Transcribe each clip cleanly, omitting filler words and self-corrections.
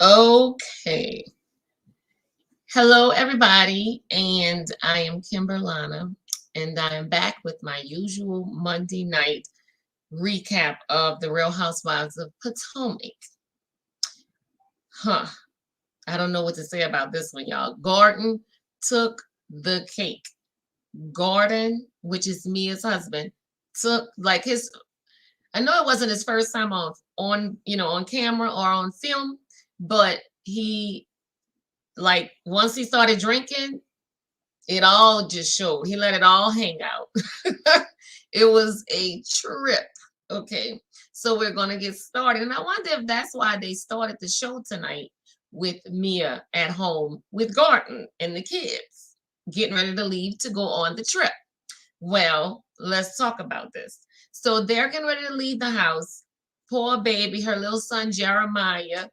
Okay. Hello, everybody, and I am Kimberlana, and I am back with my usual Monday night recap of the Real Housewives of Potomac. Huh. I don't know what to say about this one, y'all. Gordon took the cake. Gordon, which is Mia's husband, took like his. I know it wasn't his first time on camera or on film, but he like once he started drinking, it all just showed. He let it all hang out. It was a trip. Okay. So we're going to get started. And I wonder if that's why they started the show tonight with Mia at home with Gordon and the kids getting ready to leave to go on the trip. Well, let's talk about this. So they're getting ready to leave the house. Poor baby, her little son Jeremiah,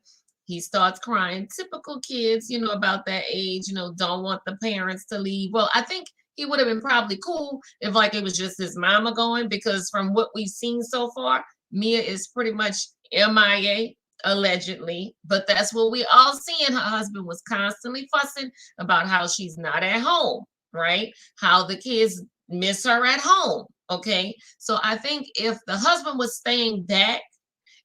he starts crying. Typical kids, about that age, don't want the parents to leave. Well, I think he would have been probably cool if like it was just his mama going, because from what we've seen so far, Mia is pretty much MIA, allegedly. But that's what we all see. And her husband was constantly fussing about how she's not at home, right? How the kids miss her at home. Okay. So I think if the husband was staying back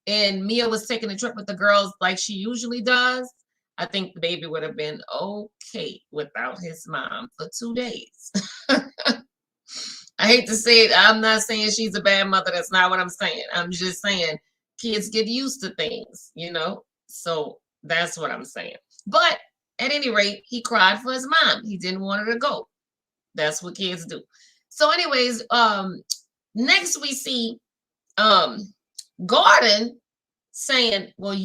and Mia was taking a trip with the girls like she usually does, I think the baby would have been okay without his mom for 2 days. I hate to say it. I'm not saying she's a bad mother. That's not what I'm saying. I'm just saying kids get used to things. So that's what I'm saying. But at any rate, he cried for his mom. He didn't want her to go. That's what kids do. So, anyways, next we see Gordon saying, well,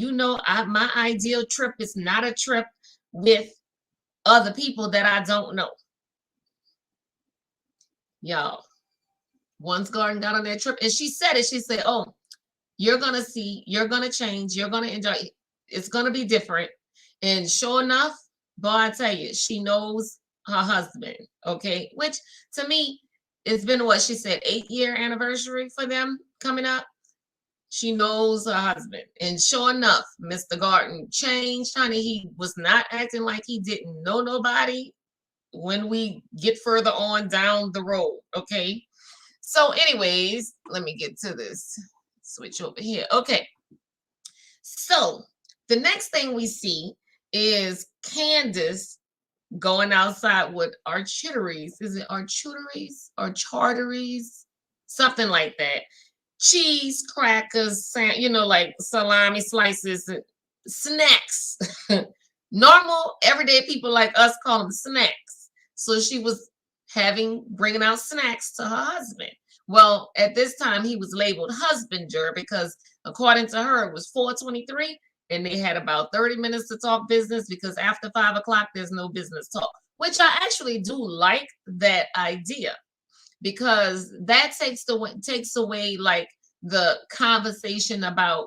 my ideal trip is not a trip with other people that I don't know. Y'all, once Gordon got on that trip, and she said, oh, you're going to see, you're going to change, you're going to enjoy, it's going to be different. And sure enough, boy, I tell you, she knows her husband, okay? Which, to me, it's been what she said, 8-year anniversary for them coming up. She knows her husband. And sure enough, Mr. Gordon changed, honey. He was not acting like he didn't know nobody when we get further on down the road, okay? So anyways, let me get to this. Switch over here. Okay. So the next thing we see is Candace going outside with archeries. Is it archeries or charteries? Something like that. Cheese, crackers, like salami slices, snacks. Normal, everyday people like us call them snacks. So she was bringing out snacks to her husband. Well, at this time, he was labeled husbander because according to her, it was 4:23 and they had about 30 minutes to talk business, because after 5 o'clock, there's no business talk, which I actually do like that idea, because that takes away like the conversation about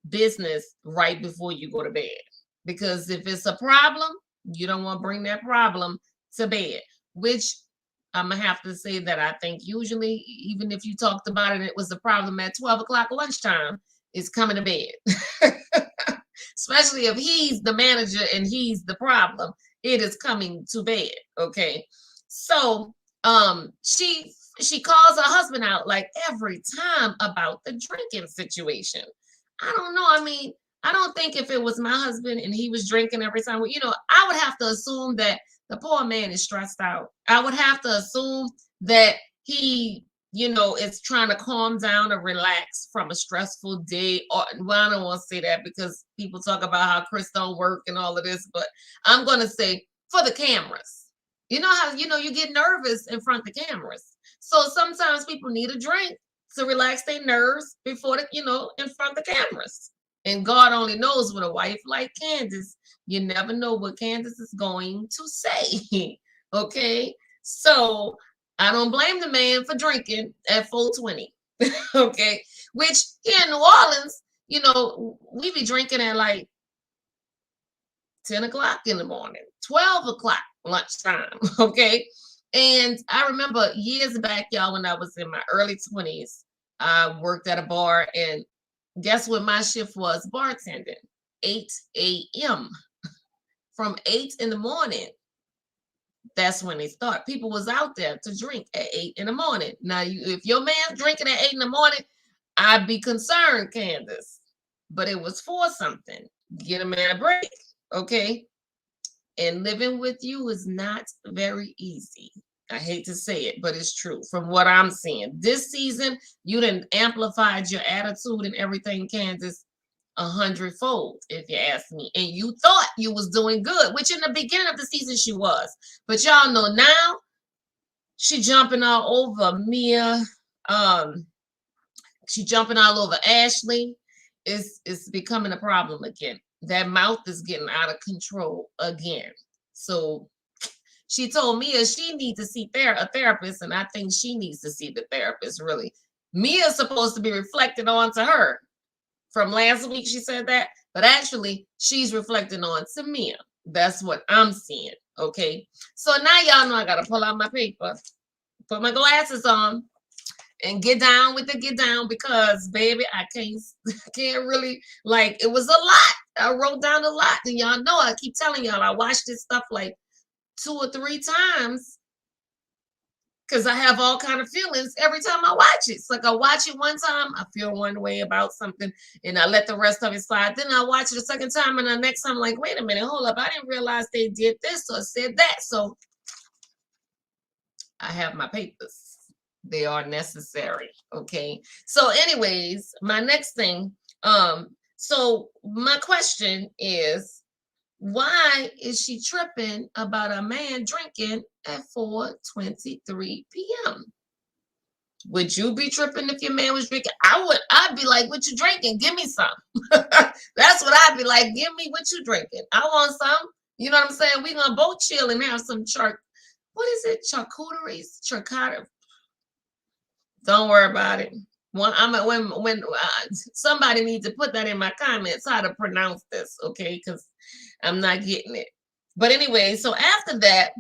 business right before you go to bed. Because if it's a problem, you don't want to bring that problem to bed, which I'm gonna have to say that I think usually, even if you talked about it, it was a problem at 12 o'clock lunchtime, is coming to bed. Especially if he's the manager and he's the problem, it is coming to bed. Okay. So she calls her husband out like every time about the drinking situation. I don't know. I mean, I don't think if it was my husband and he was drinking every time, I would have to assume that the poor man is stressed out. I would have to assume that he, is trying to calm down or relax from a stressful day. Or, well, I don't want to say that because people talk about how Chris don't work and all of this, but I'm going to say for the cameras. You know how, you get nervous in front of the cameras. So sometimes people need a drink to relax their nerves before in front of the cameras. And God only knows with a wife like Candace, you never know what Candace is going to say. Okay. So I don't blame the man for drinking at 4:20. Okay. Which here in New Orleans, we be drinking at like 10 o'clock in the morning, 12 o'clock lunchtime. Okay. And I remember years back, y'all, when I was in my early 20s, I worked at a bar, and guess what my shift was? Bartending. 8 a.m. From 8 in the morning, that's when they start. People was out there to drink at 8 in the morning. Now, if your man's drinking at 8 in the morning, I'd be concerned, Candace. But it was for something. Get a man a break, okay? And living with you is not very easy. I hate to say it, but it's true from what I'm seeing. This season, you done amplified your attitude and everything, Candace, 100-fold, if you ask me. And you thought you was doing good, which in the beginning of the season she was. But y'all know now she jumping all over Mia. She jumping all over Ashley. It's becoming a problem again. That mouth is getting out of control again. So she told Mia she needs to see a therapist, and I think she needs to see the therapist, really. Mia's supposed to be reflected on to her. From last week, she said that, but actually, she's reflecting on to Mia. That's what I'm seeing, okay? So now y'all know I got to pull out my paper, put my glasses on, and get down with the get down because, baby, I can't really, like, it was a lot. I wrote down a lot, and y'all know I keep telling y'all I watched this stuff like 2 or 3 times because I have all kind of feelings every time I watch it. It's like I watch it one time, I feel one way about something, and I let the rest of it slide. Then I watch it a second time, and the next time I'm like, wait a minute, hold up. I didn't realize they did this or said that. So I have my papers. They are necessary. Okay. So anyways, my next thing, so my question is, why is she tripping about a man drinking at 4:23 p.m.? Would you be tripping if your man was drinking? I'd be like, what you drinking? Give me some. That's what I'd be like. Give me what you drinking. I want some. You know what I'm saying? We're gonna both chill and have some what is it? Charcuterie? Don't worry about it. When somebody needs to put that in my comments how to pronounce this, okay? Because I'm not getting it. But anyway, so after that,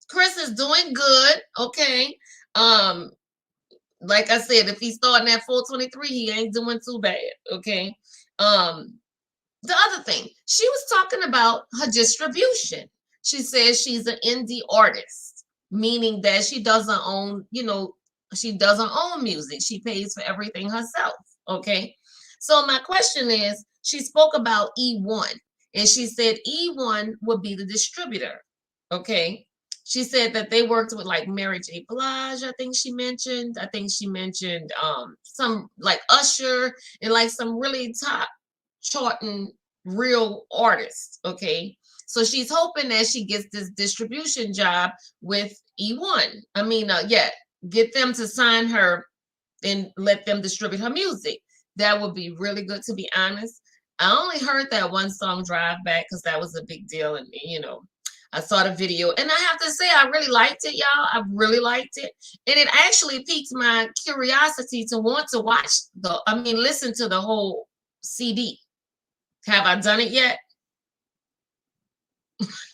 Chris is doing good, okay. Like I said, if he's starting at 4:23, he ain't doing too bad, okay. The other thing, she was talking about her distribution. She says she's an indie artist, meaning that she doesn't own, she doesn't own music. She pays for everything herself. Okay. So my question is, she spoke about E1 and she said E1 would be the distributor. Okay. She said that they worked with like Mary J. Blige, I think she mentioned. I think she mentioned some like Usher and like some really top charting real artists. Okay. So she's hoping that she gets this distribution job with E1. I mean, get them to sign her and let them distribute her music. That would be really good, to be honest. I only heard that one song, Drive Back, because that was a big deal. And, I saw the video. And I have to say, I really liked it, y'all. I really liked it. And it actually piqued my curiosity to want to listen to the whole CD. Have I done it yet?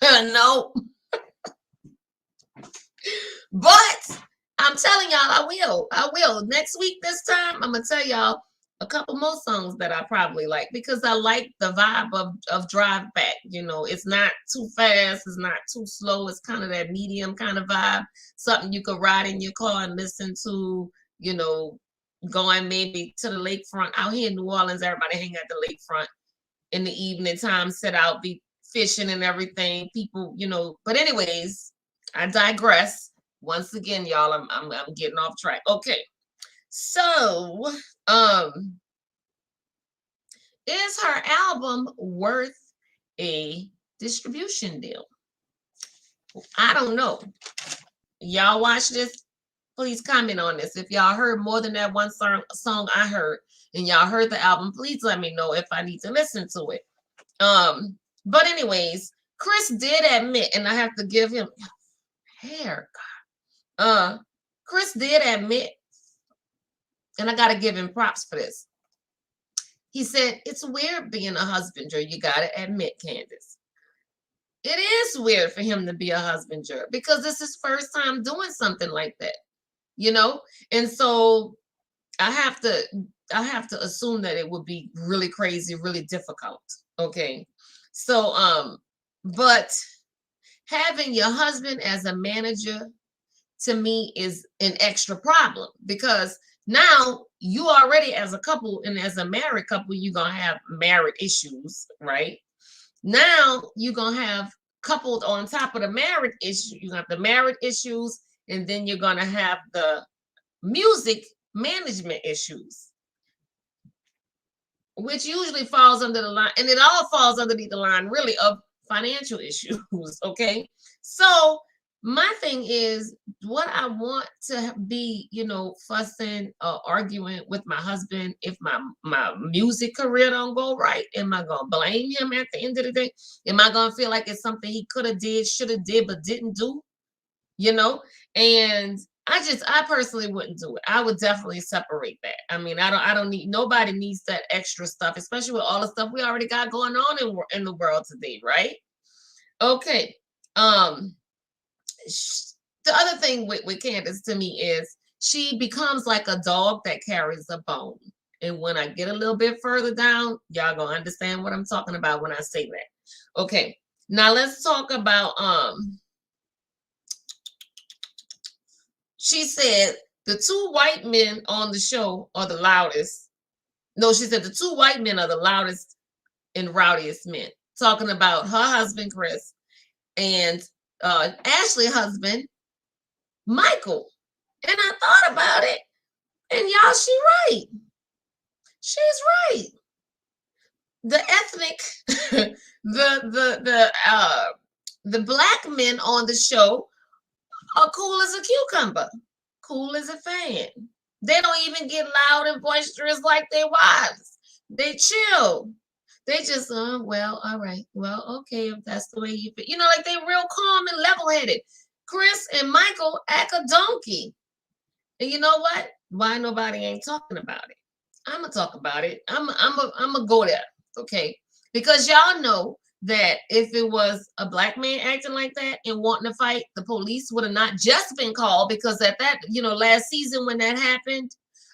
No. But I'm telling y'all, I will. Next week, this time, I'm going to tell y'all a couple more songs that I probably like because I like the vibe of Drive Back. It's not too fast. It's not too slow. It's kind of that medium kind of vibe. Something you could ride in your car and listen to, going maybe to the lakefront. Out here in New Orleans, everybody hang at the lakefront in the evening time, sit out, be fishing and everything. People, but anyways, I digress. Once again, y'all, I'm getting off track. Okay. So, is her album worth a distribution deal? I don't know. Y'all watch this? Please comment on this. If y'all heard more than that one song I heard, and y'all heard the album, please let me know if I need to listen to it. But anyways, Chris did admit, and I have to give him hair. Chris did admit, and I gotta give him props for this. He said, it's weird being a husbander. You gotta admit, Candace. It is weird for him to be a husbander because this is his first time doing something like that, And so I have to assume that it would be really crazy, really difficult. Okay. So but having your husband as a manager to me is an extra problem, because now you already, as a couple and as a married couple, you're gonna have married issues, right? Now you're gonna have, coupled on top of the married issue, you got the married issues, and then you're gonna have the music management issues, which usually falls under the line, and it all falls underneath the line really of financial issues. Okay. So my thing is, what I want to be, fussing or arguing with my husband, if my music career don't go right, am I gonna blame him at the end of the day? Am I gonna feel like it's something he could have did, should have did, but didn't do? you know and I personally wouldn't do it. I would definitely separate that. I mean, I don't need, nobody needs that extra stuff, especially with all the stuff we already got going on in the world today, right? Okay. um the other thing with Candace, to me, is she becomes like a dog that carries a bone. And when I get a little bit further down, y'all gonna understand what I'm talking about when I say that. Okay, now let's talk about she said the two white men on the show are the loudest. No, she said the two white men are the loudest and rowdiest men. Talking about her husband, Chris, and Ashley's husband, Michael. And I thought about it, and y'all, she's right. She's right. The ethnic, the black men on the show are cool as a cucumber, cool as a fan. They don't even get loud and boisterous like their wives. They chill. They just, well, all right. Well, okay, if that's the way you feel. Like they real calm and level-headed. Chris and Michael act a donkey. And you know what? Why nobody ain't talking about it? I'm gonna talk about it. I'm gonna go there, okay? Because y'all know that if it was a black man acting like that and wanting to fight, the police would have not just been called, because at that, last season when that happened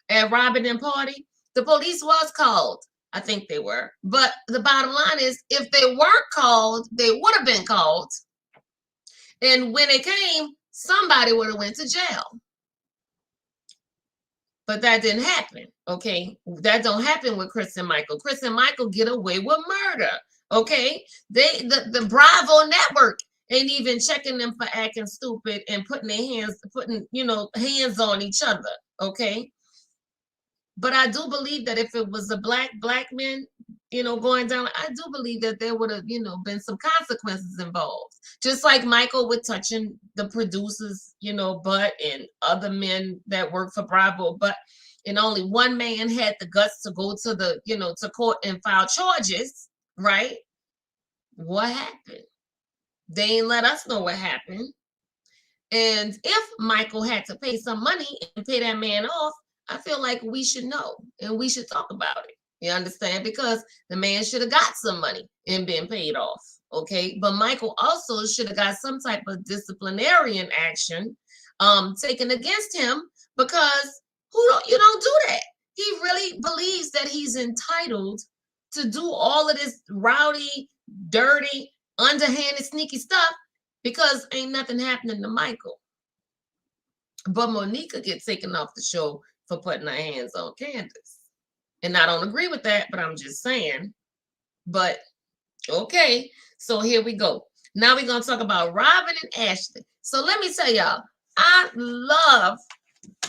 at Robin and Party, the police was called. I think they were. But the bottom line is, if they weren't called, they would have been called. And when it came, somebody would have went to jail. But that didn't happen, okay? That don't happen with Chris and Michael. Chris and Michael get away with murder, okay? The Bravo network ain't even checking them for acting stupid and putting hands on each other, okay? But I do believe that if it was a black man, going down, I do believe that there would have, been some consequences involved. Just like Michael with touching the producer's, butt, and other men that work for Bravo, but and only one man had the guts to go to the, to court and file charges, right? What happened? They ain't let us know what happened. And if Michael had to pay some money and pay that man off, I feel like we should know and we should talk about it. You understand? Because the man should have got some money and been paid off. Okay. But Michael also should have got some type of disciplinarian action taken against him, because you don't do that. He really believes that he's entitled to do all of this rowdy, dirty, underhanded, sneaky stuff, because ain't nothing happening to Michael. But Monica gets taken off the show for putting her hands on Candace. And I don't agree with that, but I'm just saying. But okay, so here we go. Now we're going to talk about Robin and Ashley. So let me tell y'all, I love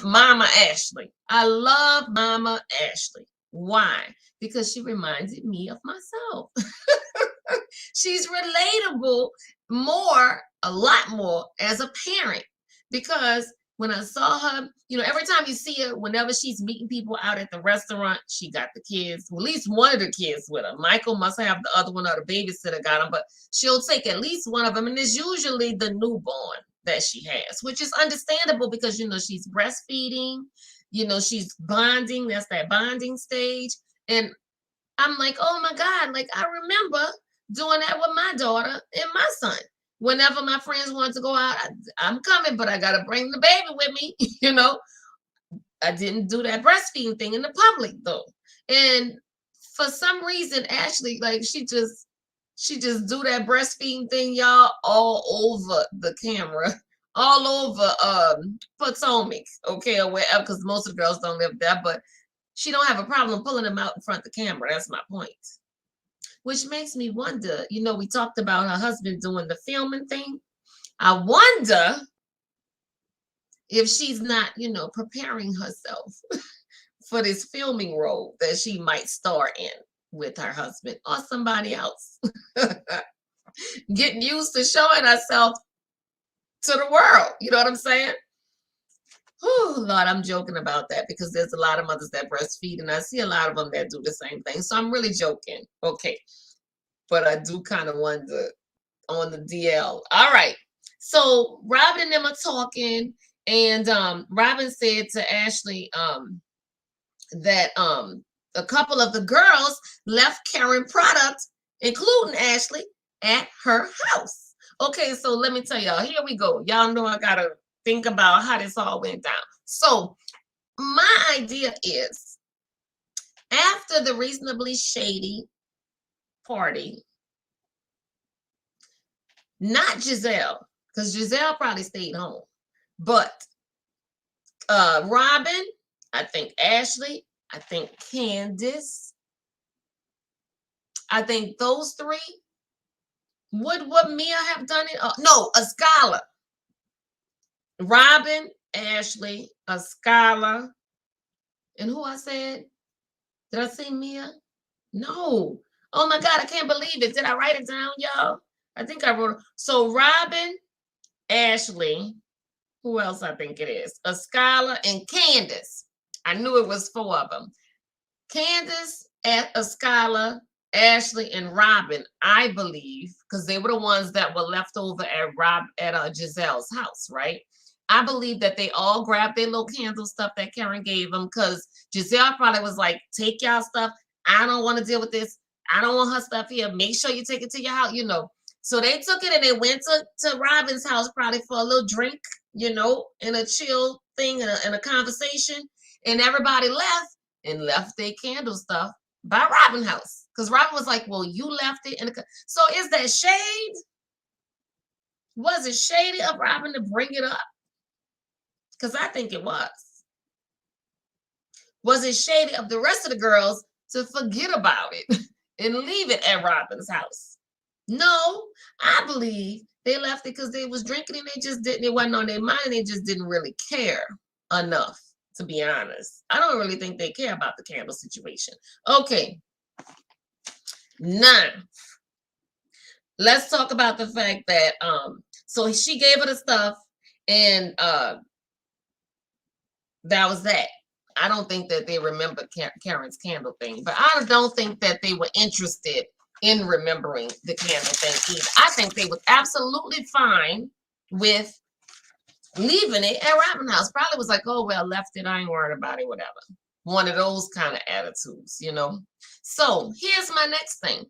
Mama Ashley. I love Mama Ashley. Why? Because she reminded me of myself. She's relatable a lot more as a parent, because when I saw her, every time you see her, whenever she's meeting people out at the restaurant, she got the kids, well, at least one of the kids with her. Michael must have the other one, or the babysitter got him, but she'll take at least one of them. And it's usually the newborn that she has, which is understandable, because, she's breastfeeding, she's bonding. That's that bonding stage. And I'm like, oh my God, like I remember doing that with my daughter and my son. Whenever my friends wanted to go out, I'm coming, but I got to bring the baby with me, I didn't do that breastfeeding thing in the public though. And for some reason, Ashley, like she just do that breastfeeding thing, y'all, all over the camera, all over Potomac, okay, or wherever, because most of the girls don't live there, but she don't have a problem pulling them out in front of the camera. That's my point. Which makes me wonder, we talked about her husband doing the filming thing. I wonder if she's not, preparing herself for this filming role that she might star in with her husband or somebody else. Getting used to showing herself to the world. You know what I'm saying? Oh, Lord, I'm joking about that because there's a lot of mothers that breastfeed, and I see a lot of them that do the same thing. So I'm really joking. Okay. But I do kind of wonder on the DL. All right. So Robin and them are talking, and Robin said to Ashley that a couple of the girls left Karen product, including Ashley, at her house. Okay, so let me tell y'all, here we go. Y'all know I gotta think about how this all went down. So my idea is, after the reasonably shady party, not Giselle, because Giselle probably stayed home, but Robin, I think Ashley, I think Candace, I think those three. Would Mia have done it? No, a scholar. Robin, Ashley, a scholar, and who I said? Did I say Mia? No. Oh my God, I can't believe it. Did I write it down, y'all? I think I wrote it. So Robin, Ashley, who else I think it is? A scholar, and Candace. I knew it was 4 of them. Candace, a scholar, Ashley, and Robin, I believe, because they were the ones that were left over at Giselle's house, right? I believe that they all grabbed their little candle stuff that Karen gave them, because Giselle probably was like, take y'all stuff. I don't want to deal with this. I don't want her stuff here. Make sure you take it to your house, So they took it and they went to Robin's house probably for a little drink, and a chill thing and a conversation. And everybody left and left their candle stuff by Robin's house. Because Robin was like, well, you left it. So is that shade? Was it shady of Robin to bring it up? Because I think it was. Was it shady of the rest of the girls to forget about it and leave it at Robin's house? No, I believe they left it because they was drinking and it wasn't on their mind. They just didn't really care enough, to be honest. I don't really think they care about the candle situation. Okay. Now, let's talk about the fact that, so she gave her the stuff and that was that. I don't think that they remember Karen's candle thing, but I don't think that they were interested in remembering the candle thing either. I think they was absolutely fine with leaving it at Robin's house. Probably was like, oh, well, left it. I ain't worried about it, whatever. One of those kind of attitudes, So here's my next thing.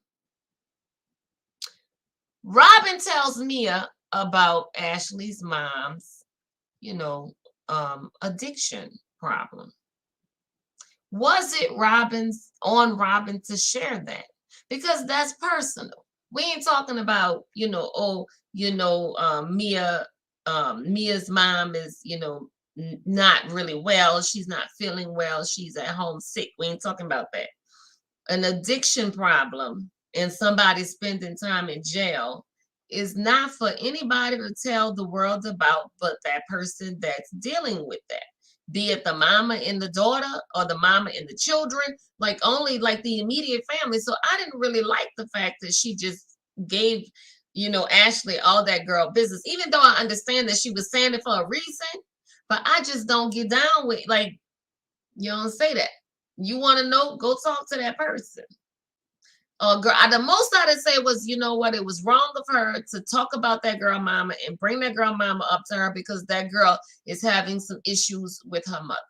Robin tells Mia about Ashley's mom's, addiction problem. Was it on Robin to share that? Because that's personal. We ain't talking about, Mia's mom is, not really well. She's not feeling well. She's at home sick. We ain't talking about that. An addiction problem and somebody spending time in jail is not for anybody to tell the world about, but that person that's dealing with that. Be it the mama and the daughter or the mama and the children, only the immediate family. So I didn't really like the fact that she just gave, Ashley all that girl business, even though I understand that she was saying it for a reason, but I just don't get down with, you don't say that. You want to know, go talk to that person. Girl, the most I did say was, it was wrong of her to talk about that girl mama and bring that girl mama up to her because that girl is having some issues with her mother.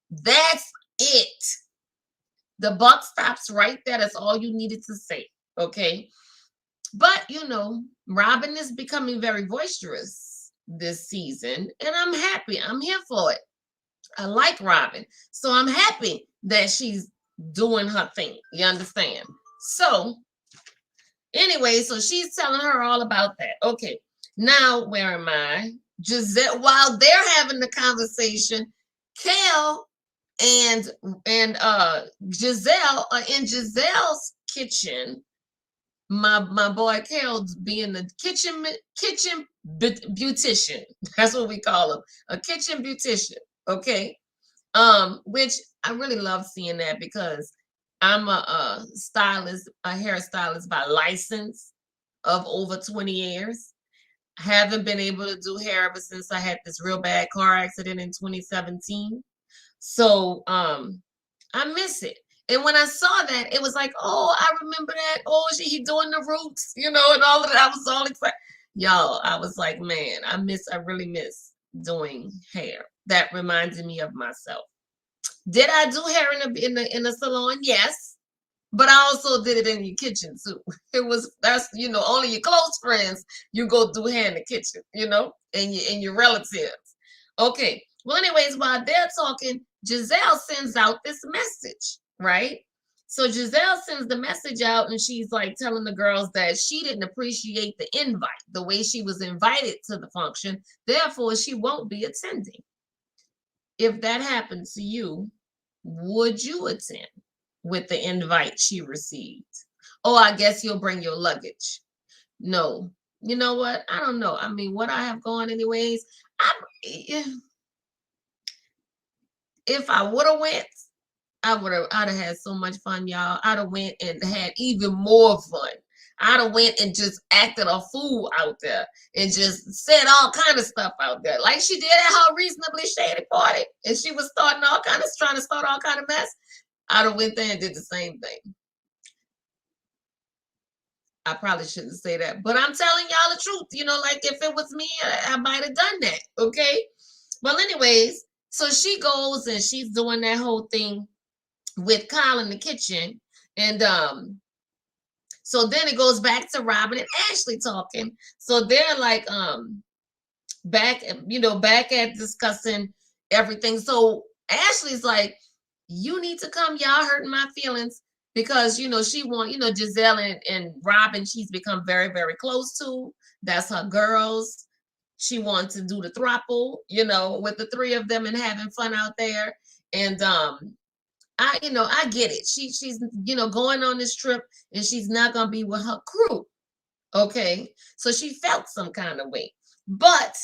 That's it. The buck stops right there. That's all you needed to say. Okay. But, Robin is becoming very boisterous this season, and I'm happy. I'm here for it. I like Robin. So I'm happy that she's doing her thing. You understand? So anyway, so she's telling her all about that. Okay. Now, where am I? Giselle, while they're having the conversation, Kel and Giselle are in Giselle's kitchen. My boy Kel being the kitchen beautician. That's what we call him, a kitchen beautician. Okay, which I really love seeing that because I'm a stylist, a hairstylist by license of over 20 years. I haven't been able to do hair ever since I had this real bad car accident in 2017. So I miss it. And when I saw that, it was like, oh, I remember that. Oh, he doing the roots, you know, and all of that. I was all excited. Y'all, I was like, man, I really miss doing hair. That reminded me of myself. Did I do hair in the salon? Yes. But I also did it in your kitchen too. That's only your close friends you go do hair in the kitchen, and your relatives. Okay. Well, anyways, while they're talking, Giselle sends out this message, right? So Giselle sends the message out and she's like telling the girls that she didn't appreciate the invite, the way she was invited to the function. Therefore, she won't be attending. If that happened to you, would you attend with the invite she received? Oh, I guess you'll bring your luggage. No. You know what? I don't know. I mean, what I have going anyways, if I would have went, I'd have had so much fun, y'all. I'd have went and had even more fun. I'd have went and just acted a fool out there and just said all kind of stuff out there. Like she did at her reasonably shady party. And she was trying to start all kind of mess. I'd have went there and did the same thing. I probably shouldn't say that, but I'm telling y'all the truth. Like if it was me, I might have done that. Okay. Well, anyways, so she goes and she's doing that whole thing with Kyle in the kitchen. And so then it goes back to Robin and Ashley talking. So they're like back at discussing everything. So Ashley's like, you need to come, y'all hurting my feelings. Because she want, Giselle and Robin, she's become very, very close to. That's her girls. She wants to do the throuple, with the three of them and having fun out there. And I get it. She's going on this trip and she's not gonna be with her crew. Okay. So she felt some kind of way. But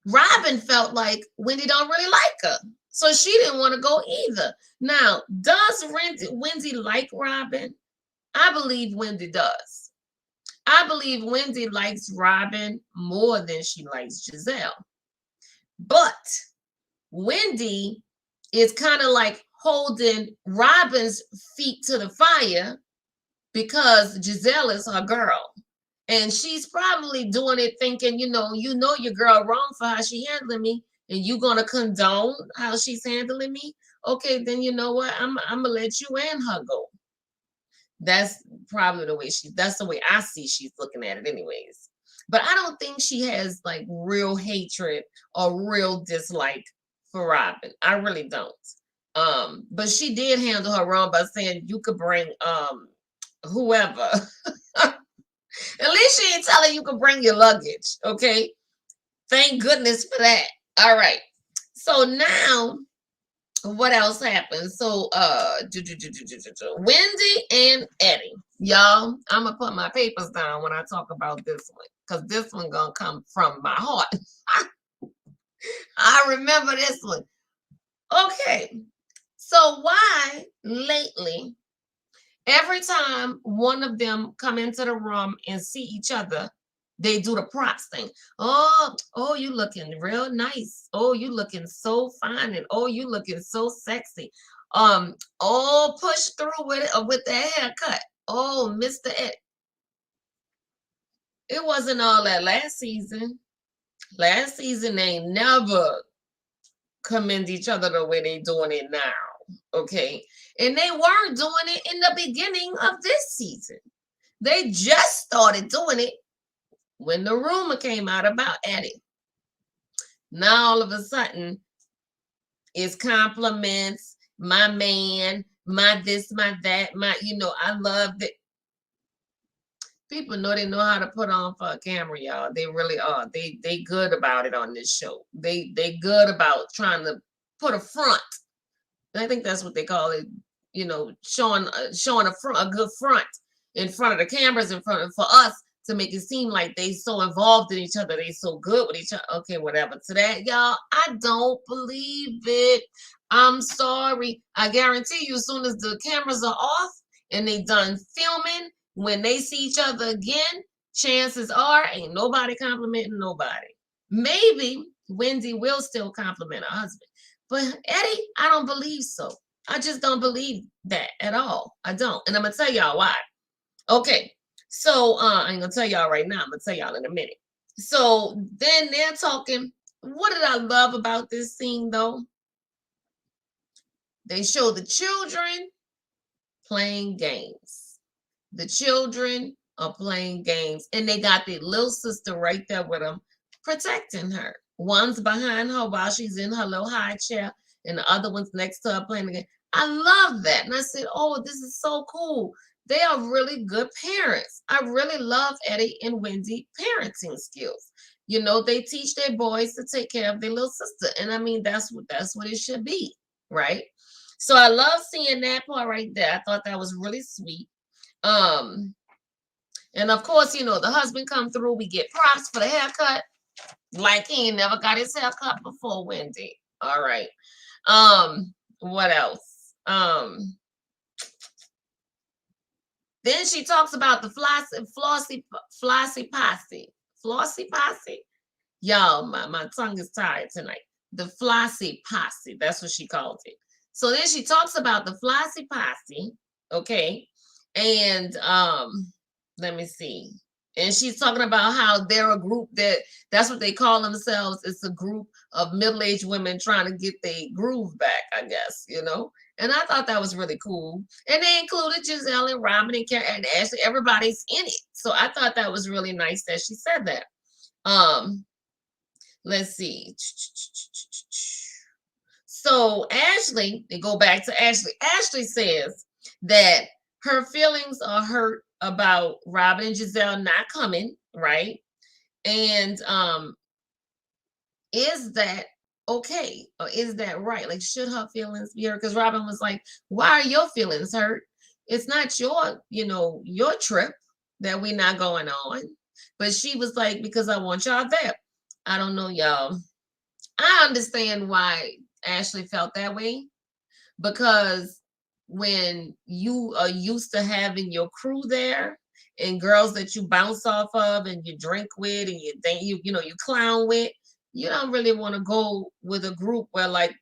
Robin felt like Wendy don't really like her. So she didn't want to go either. Now, does Wendy like Robin? I believe Wendy does. I believe Wendy likes Robin more than she likes Giselle. But Wendy is kind of like holding Robin's feet to the fire because Giselle is her girl. And she's probably doing it thinking, your girl wrong for how she handling me. And you gonna condone how she's handling me? Okay, then you know what? I'm gonna let you and her go. That's probably that's the way I see she's looking at it anyways. But I don't think she has like real hatred or real dislike for Robin. I really don't. But she did handle her wrong by saying you could bring whoever. At least she ain't telling you could bring your luggage, okay? Thank goodness for that. All right. So now, what else happened? So, Wendy and Eddie. Y'all, I'm going to put my papers down when I talk about this one because this one going to come from my heart. I remember this one. Okay. So why lately, every time one of them come into the room and see each other, they do the props thing. Oh, you looking real nice. Oh, you looking so fine. And oh, you looking so sexy. Push through with that haircut. Oh, Mr. Ed. It wasn't all that last season. Last season, they never commend each other the way they doing it now. Okay. And they weren't doing it in the beginning of this season. They just started doing it when the rumor came out about Eddie. Now all of a sudden, It's compliments, my man, my this, my that, my, I love that. People know they know how to put on for a camera, y'all. They really are. They good about it on this show. They good about trying to put a front. I think that's what they call it. Showing a good front in front of the cameras, in front of for us to make it seem like they so involved in each other. They so good with each other. Okay, whatever. To that, y'all, I don't believe it. I'm sorry. I guarantee you, as soon as the cameras are off and they done filming, when they see each other again, chances are ain't nobody complimenting nobody. Maybe Wendy will still compliment her husband. But Eddie, I don't believe so. I just don't believe that at all. I don't. And I'm going to tell y'all why. Okay. So I ain't going to tell y'all right now. I'm going to tell y'all in a minute. So then they're talking. What did I love about this scene, though? They show the children playing games. The children are playing games. And they got their little sister right there with them, protecting her. One's behind her while she's in her little high chair, and the other one's next to her playing the game. I love that. And I said, oh, this is so cool. They are really good parents. I really love Eddie and Wendy parenting skills. They teach their boys to take care of their little sister. And I mean, that's what it should be, right? So I love seeing that part right there. I thought that was really sweet. And of course, the husband come through. We get props for the haircut. Like he ain't never got his hair cut before, Wendy. All right. What else? Then she talks about the flossy posse. Flossy posse. Y'all, my tongue is tired tonight. The flossy posse. That's what she called it. So then she talks about the flossy posse. Okay. And let me see. And she's talking about how they're a group that's what they call themselves. It's a group of middle-aged women trying to get their groove back, I guess, And I thought that was really cool. And they included Giselle and Robin and Karen and Ashley. Everybody's in it. So I thought that was really nice that she said that. Let's see. So Ashley, they go back to Ashley. Ashley says that her feelings are hurt about Robin and Giselle not coming, right? And is that okay? Or is that right? Like, should her feelings be hurt? Because Robin was like, why are your feelings hurt? It's not your trip that we're not going on. But she was like, because I want y'all there. I don't know, y'all. I understand why Ashley felt that way. Because when you are used to having your crew there and girls that you bounce off of and you drink with and you clown with, you don't really want to go with a group where like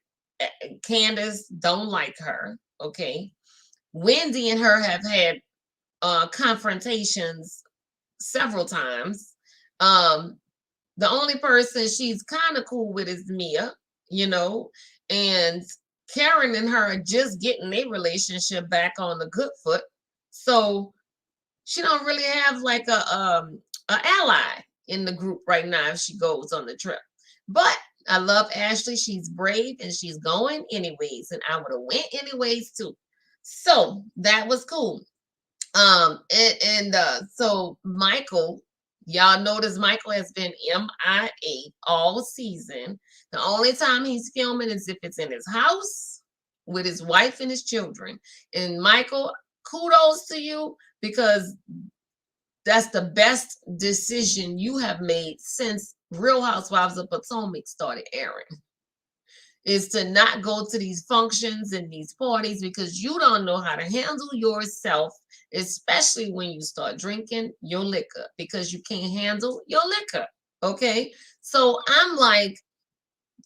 Candace don't like her. Okay. Wendy and her have had confrontations several times. The only person she's kind of cool with is Mia, and Karen and her are just getting their relationship back on the good foot. So she don't really have like a ally in the group right now if she goes on the trip. But I love Ashley. She's brave and she's going anyways. And I would have went anyways too. So that was cool. So Michael, y'all notice Michael has been MIA all season. The only time he's filming is if it's in his house with his wife and his children. And Michael, kudos to you, because that's the best decision you have made since Real Housewives of Potomac started airing, is to not go to these functions and these parties because you don't know how to handle yourself, especially when you start drinking your liquor, because you can't handle your liquor. Okay. So I'm like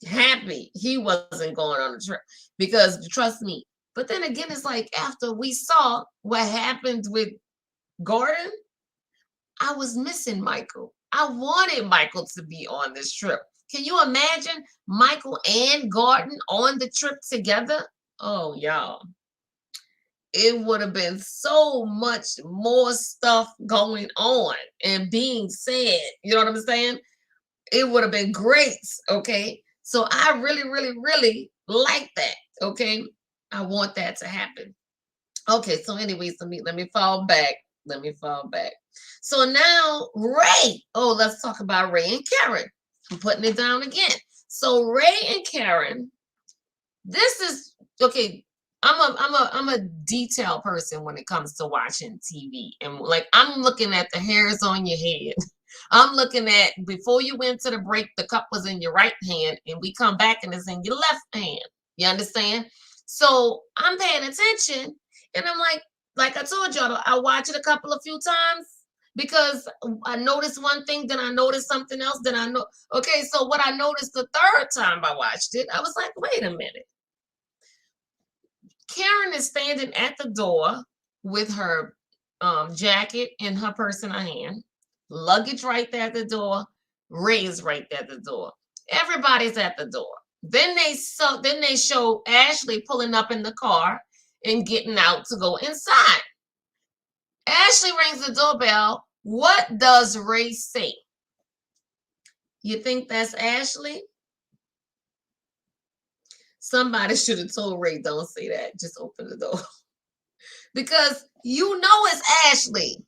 happy he wasn't going on a trip, because trust me. But then again, it's like after we saw what happened with Gordon, I was missing Michael. I wanted Michael to be on this trip. Can you imagine Michael and Gordon on the trip together? Oh, y'all. It would have been so much more stuff going on and being said. You know what I'm saying? It would have been great. Okay. So I really, really, really like that. Okay. I want that to happen. Okay. So anyways, let me fall back. Let me fall back. So now Ray. Oh, let's talk about Ray and Karen. I'm putting it down again. So Ray and Karen, this is okay. I'm a detail person when it comes to watching TV. And like I'm looking at the hairs on your head. I'm looking at before you went to the break, the cup was in your right hand, and we come back and it's in your left hand. You understand? So I'm paying attention, and I'm like I told y'all, I watch it a few times because I noticed one thing, then I noticed something else, then I know. Okay, so what I noticed the third time I watched it, I was like, wait a minute. Karen is standing at the door with her jacket and her purse in her hand, luggage right there at the door, Ray is right there at the door. Everybody's at the door. Then they show Ashley pulling up in the car and getting out to go inside. Ashley rings the doorbell. What does Ray say? You think that's Ashley? Somebody should have told Ray, don't say that. Just open the door. Because you know it's Ashley.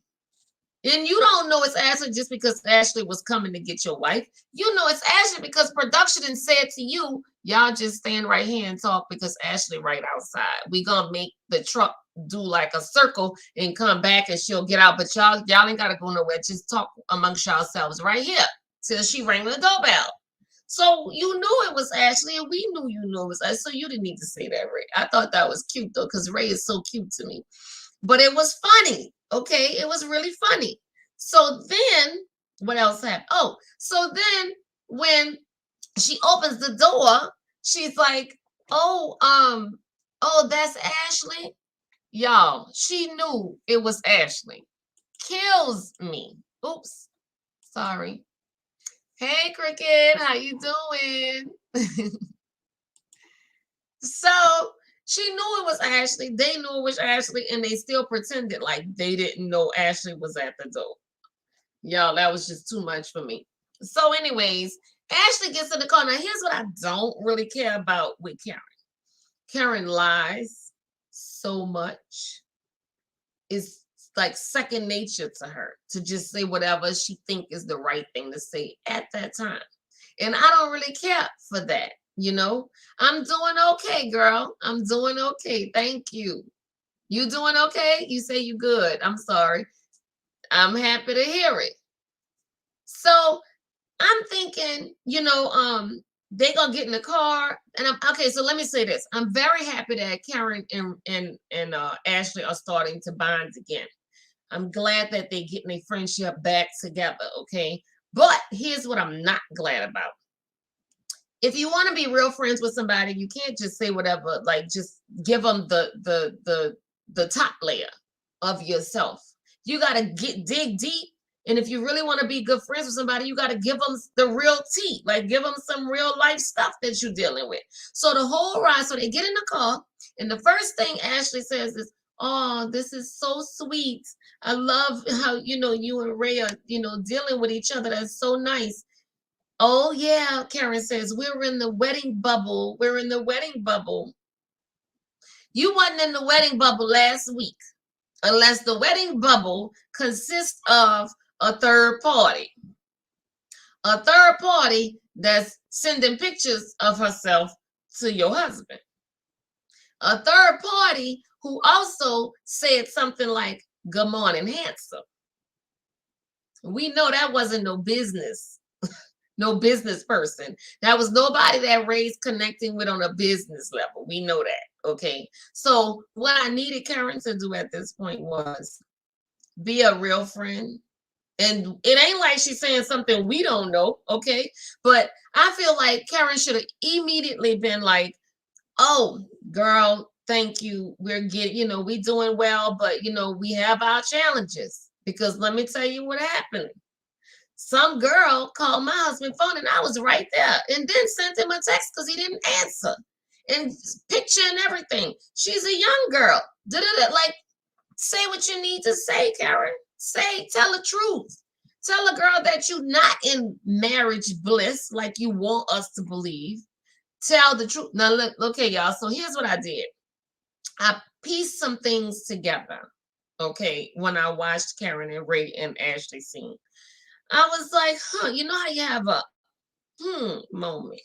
And you don't know it's Ashley just because Ashley was coming to get your wife. You know it's Ashley because production said to you, y'all just stand right here and talk because Ashley right outside. We gonna make the truck do like a circle and come back and she'll get out. But y'all ain't gotta go nowhere. Just talk amongst yourselves right here till she rang the doorbell. So you knew it was Ashley, and we knew you knew it was us. So you didn't need to say that, Ray. I thought that was cute though, because Ray is so cute to me. But it was funny. Okay, it was really funny. So then, what else happened? Oh, so then when she opens the door, she's like, "Oh, that's Ashley." Y'all, she knew it was Ashley. Kills me. Oops, sorry. Hey, Cricket, how you doing? So she knew it was Ashley. They knew it was Ashley, and they still pretended like they didn't know Ashley was at the door. Y'all, that was just too much for me. So, anyways, Ashley gets in the car. Now, here's what I don't really care about with Karen. Karen lies so much. It's like second nature to her to just say whatever she think is the right thing to say at that time. And I don't really care for that. I'm doing okay, girl. I'm doing okay. Thank you. You doing okay? You say you good. I'm sorry. I'm happy to hear it. So I'm thinking, they gonna get in the car, and I'm okay. So let me say this: I'm very happy that Karen and Ashley are starting to bond again. I'm glad that they getting their friendship back together. Okay, but here's what I'm not glad about. If you want to be real friends with somebody, you can't just say whatever. Like just give them the top layer of yourself. You gotta dig deep. And if you really want to be good friends with somebody, you got to give them the real tea, like give them some real life stuff that you're dealing with. So the whole ride, so they get in the car, and the first thing Ashley says is, "Oh, this is so sweet. I love how, you and Ray are, dealing with each other. That's so nice." "Oh, yeah," Karen says, "we're in the wedding bubble. We're in the wedding bubble. You wasn't in the wedding bubble last week, unless the wedding bubble consists of a third party. A third party that's sending pictures of herself to your husband. A third party who also said something like, 'Good morning, handsome.' We know that wasn't no business. No business person. That was nobody that Ray's connecting with on a business level. We know that. Okay. So what I needed Karen to do at this point was be a real friend. And it ain't like she's saying something we don't know, okay? But I feel like Karen should have immediately been like, "Oh, girl, thank you. We're we doing well, but we have our challenges." Because let me tell you what happened. Some girl called my husband's phone and I was right there, and then sent him a text because he didn't answer. And picture and everything. She's a young girl. Like, say what you need to say, Karen. Tell the truth. Tell a girl that you're not in marriage bliss like you want us to believe. tell the truth. Now, look, okay, y'all. So here's what I did. I pieced some things together. Okay, when I watched Karen and Ray and Ashley scene, I was like, huh, you know how you have a moment,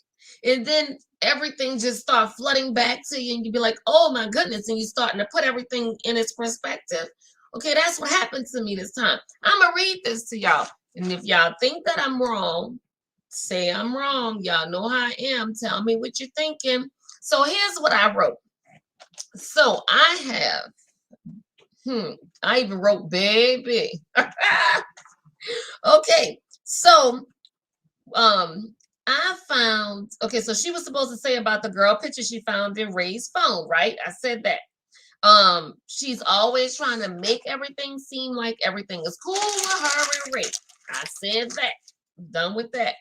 and then everything just start flooding back to you, and you be like, oh my goodness, and you starting to put everything in its perspective. Okay, that's what happened to me this time. I'm gonna read this to y'all, and if y'all think that I'm wrong, say I'm wrong. Y'all know how I am. Tell me what you're thinking. So here's what I wrote. So I have, I even wrote baby. Okay, so I found, okay, so she was supposed to say about the girl picture she found in Ray's phone, right? I said that. She's always trying to make everything seem like everything is cool with her and Ray. I said that. Done with that.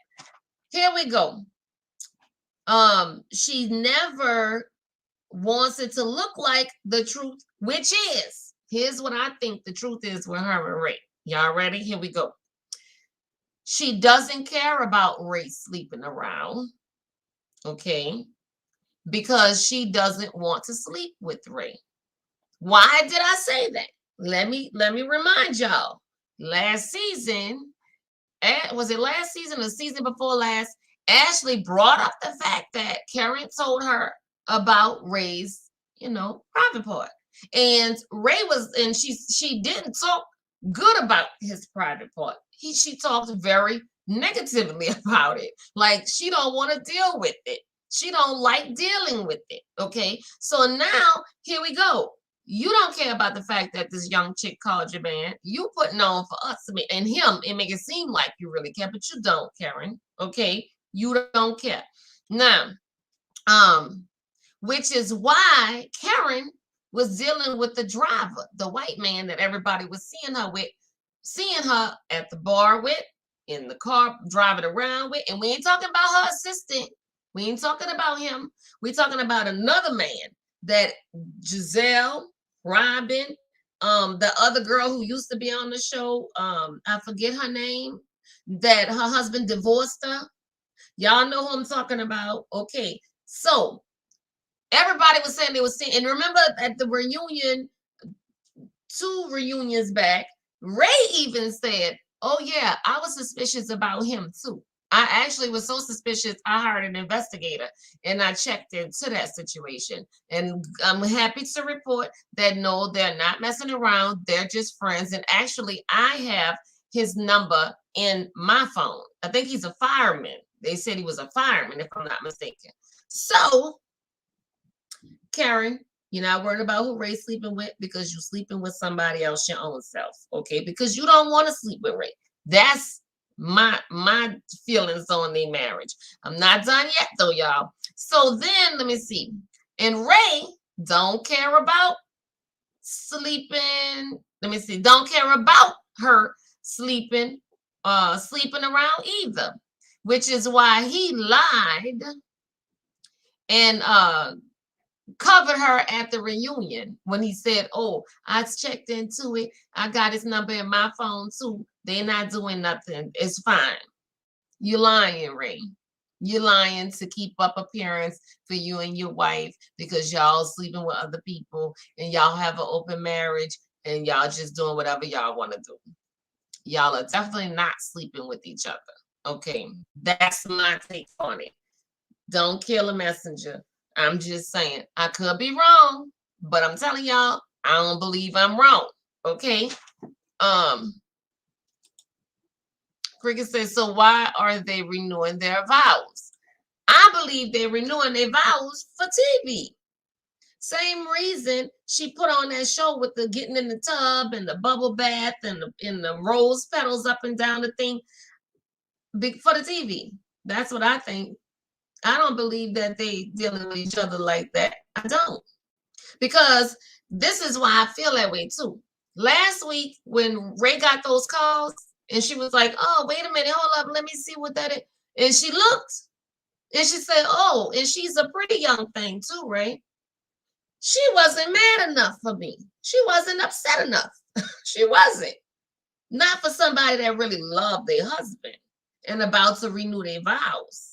Here we go. She never wants it to look like the truth, which is, here's what I think the truth is with her and Ray. Y'all ready? Here we go. She doesn't care about Ray sleeping around, okay, because she doesn't want to sleep with Ray. Why did I say that? Let me remind y'all. Last season, was it last season or the season before last? Ashley brought up the fact that Karen told her about Ray's, private part. And Ray was, and she didn't talk good about his private part. She talked very negatively about it. Like she don't want to deal with it. She don't like dealing with it. Okay. So now here we go. You don't care about the fact that this young chick called your man. You putting on for us and him and make it seem like you really care, but you don't, Karen. Okay. You don't care. Now, which is why Karen was dealing with the driver, the white man that everybody was seeing her at the bar with, in the car, driving around with. And we ain't talking about her assistant. We ain't talking about him. We're talking about another man that Giselle, Robin, the other girl who used to be on the show, I forget her name, that her husband divorced her. Y'all know who I'm talking about. Okay, so everybody was saying they were seeing, and remember at the reunion, 2 reunions back, Ray even said, oh yeah, I was suspicious about him too. I actually was so suspicious, I hired an investigator and I checked into that situation. And I'm happy to report that no, they're not messing around. They're just friends. And actually, I have his number in my phone. I think he's a fireman. They said he was a fireman, if I'm not mistaken. So, Karen, you're not worried about who Ray's sleeping with because you're sleeping with somebody else your own self, okay? Because you don't want to sleep with Ray. That's my feelings on the marriage. I'm not done yet though, y'all. So then let me see. And Ray don't care about sleeping. Let me see. Don't care about her sleeping around either, which is why he lied and covered her at the reunion when he said, oh, I checked into it. I got his number in my phone too. They're not doing nothing. It's fine. You're lying, Ray. You're lying to keep up appearance for you and your wife because y'all sleeping with other people and y'all have an open marriage and y'all just doing whatever y'all want to do. Y'all are definitely not sleeping with each other. Okay, that's my take on it. Don't kill a messenger. I'm just saying, I could be wrong, but I'm telling y'all, I don't believe I'm wrong. Okay. Cricket says, so why are they renewing their vows? I believe they're renewing their vows for TV. Same reason she put on that show with the getting in the tub and the bubble bath and the rose petals up and down the thing for the TV. That's what I think. I don't believe that they dealing with each other like that. I don't. Because this is why I feel that way too. Last week when Ray got those calls and she was like, oh, wait a minute, hold up, let me see what that is. And she looked and she said, oh, and she's a pretty young thing too, Ray. She wasn't mad enough for me. She wasn't upset enough. She wasn't. Not for somebody that really loved their husband and about to renew their vows.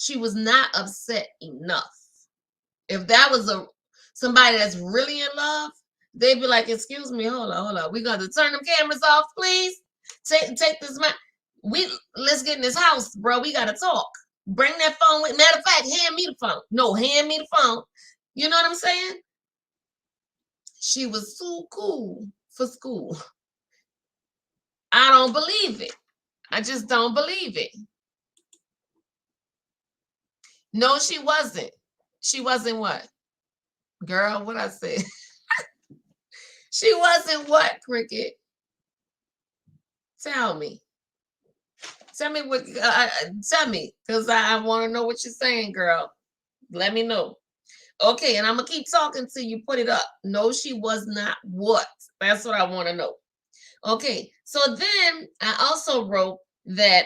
She was not upset enough. If that was somebody that's really in love, they'd be like, excuse me, hold on. We got to turn them cameras off, please. Take this man. Let's get in this house, bro. We gotta talk. Bring that phone with. Matter of fact, hand me the phone. No, hand me the phone. You know what I'm saying? She was too cool for school. I don't believe it. I just don't believe it. No, she wasn't. She wasn't what? Girl, what I said? She wasn't what, Cricket? Tell me. Tell me what, tell me, because I want to know what you're saying, girl. Let me know. Okay, and I'm going to keep talking till you put it up. No, she was not what? That's what I want to know. Okay, so then I also wrote that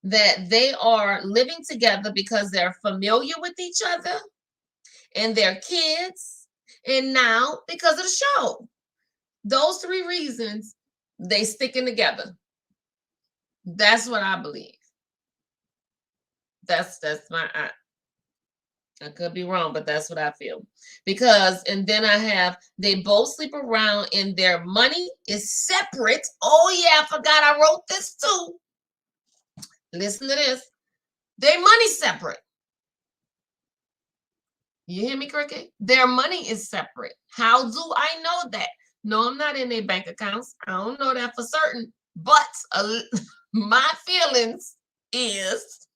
that they are living together because they're familiar with each other and their kids, and now because of the show. Those 3 reasons, they sticking together. That's what I believe. That's my I could be wrong, but that's what I feel. Because, and then I have, they both sleep around and their money is separate. Oh yeah, I forgot I wrote this too. Listen to this. Their money separate. You hear me, Cricket? Their money is separate. How do I know that? No, I'm not in their bank accounts. I don't know that for certain. But my feelings is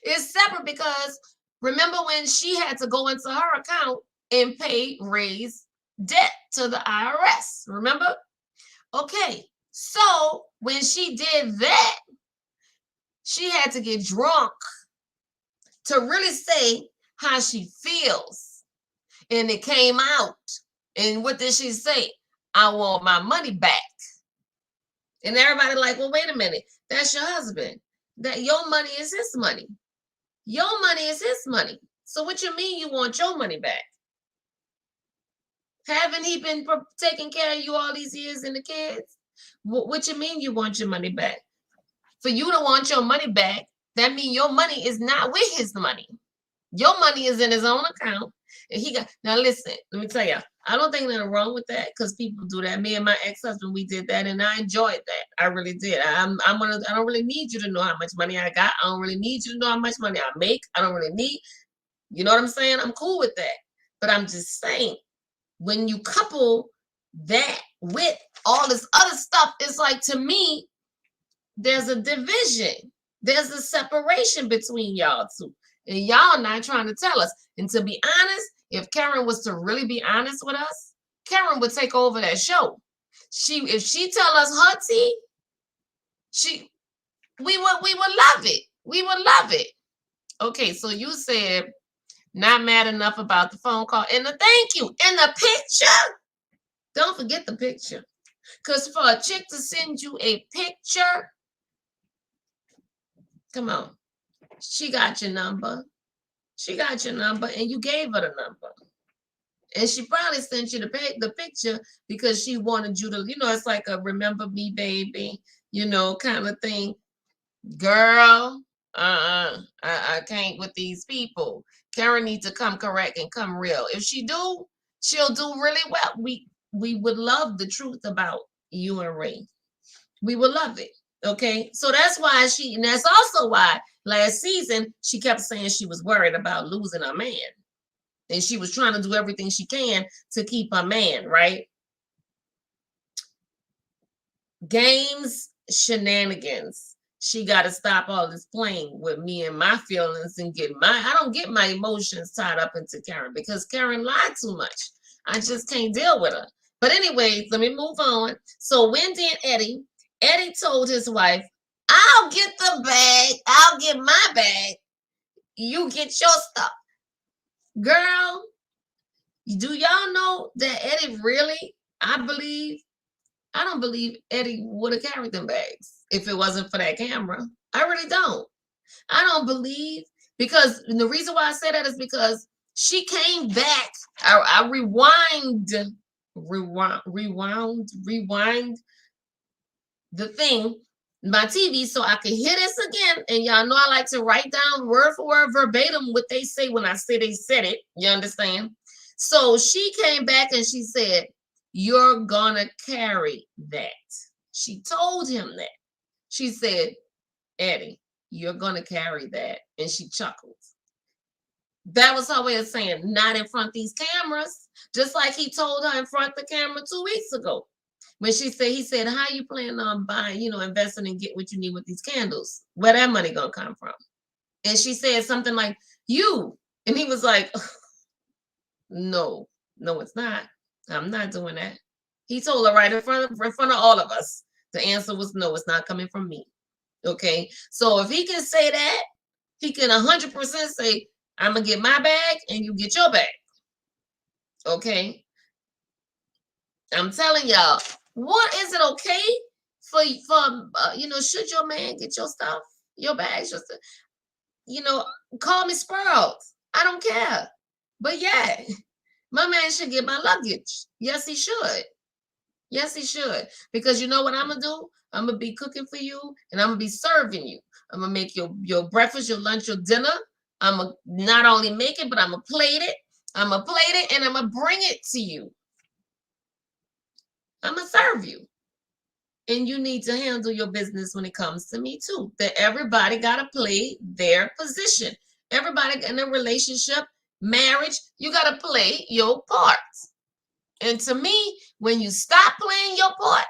it's separate because remember when she had to go into her account and raise debt to the IRS, remember? Okay, so when she did that, she had to get drunk to really say how she feels. And it came out. And what did she say? I want my money back. And everybody like, well, wait a minute. That's your husband. That your money is his money. Your money is his money. So what you mean you want your money back? Haven't he been taking care of you all these years and the kids? What you mean you want your money back? For you to want your money back, that means your money is not with his money. Your money is in his own account. And he got, now listen, let me tell you, I don't think nothing wrong with that because people do that. Me and my ex-husband, we did that and I enjoyed that. I really did. I don't really need you to know how much money I got. I don't really need you to know how much money I make. I don't really need, you know what I'm saying? I'm cool with that. But I'm just saying, when you couple that with all this other stuff, it's like, to me, there's a division. There's a separation between y'all two. And y'all not trying to tell us. And to be honest, if Karen was to really be honest with us, Karen would take over that show. If she tell us her tea, we would love it. We would love it. Okay, so you said not mad enough about the phone call and the thank you and the picture. Don't forget the picture. Because for a chick to send you a picture, come on. She got your number. She got your number and you gave her the number. And she probably sent you the picture because she wanted you to, it's like a remember me, baby, kind of thing. Girl, I can't with these people. Karen needs to come correct and come real. If she do, she'll do really well. We would love the truth about you and Ray. We would love it. Okay, so that's why and that's also why last season she kept saying she was worried about losing her man. And she was trying to do everything she can to keep her man, right? Games, shenanigans. She got to stop all this playing with me and my feelings and I don't get my emotions tied up into Karen because Karen lied too much. I just can't deal with her. But anyways, let me move on. So Wendy and Eddie told his wife, I'll get the bag. I'll get my bag. You get your stuff. Girl, do y'all know that Eddie really, I don't believe Eddie would have carried them bags if it wasn't for that camera. I really don't. I don't believe, because the reason why I say that is because she came back. I rewind the thing my TV so I can hear this again. And y'all know I like to write down word for word verbatim what they say when I say they said it. You understand? So she came back and she said, "You're gonna carry that." She told him that. She said, "Eddie, you're gonna carry that." And she chuckled. That was her way of saying, not in front of these cameras. Just like he told her in front of the camera 2 weeks ago. When he said, "How you plan on buying, investing and get what you need with these candles? Where that money gonna come from?" And she said something like, "You." And he was like, "No, it's not. I'm not doing that." He told her right in front of all of us. The answer was no, it's not coming from me. Okay. So if he can say that, he can 100% say, "I'm gonna get my bag and you get your bag." Okay. I'm telling y'all, what is it okay for should your man get your stuff, your bags, call me spoiled. I don't care. But yeah, my man should get my luggage. Yes, he should. Yes, he should. Because you know what I'm gonna do? I'm gonna be cooking for you and I'm gonna be serving you. I'm gonna make your breakfast, your lunch, your dinner. I'm gonna not only make it, but I'm gonna plate it. I'm gonna plate it and I'm gonna bring it to you. I'm gonna serve you. And you need to handle your business when it comes to me too. That everybody gotta play their position. Everybody in a relationship, marriage, you gotta play your part. And to me, when you stop playing your part,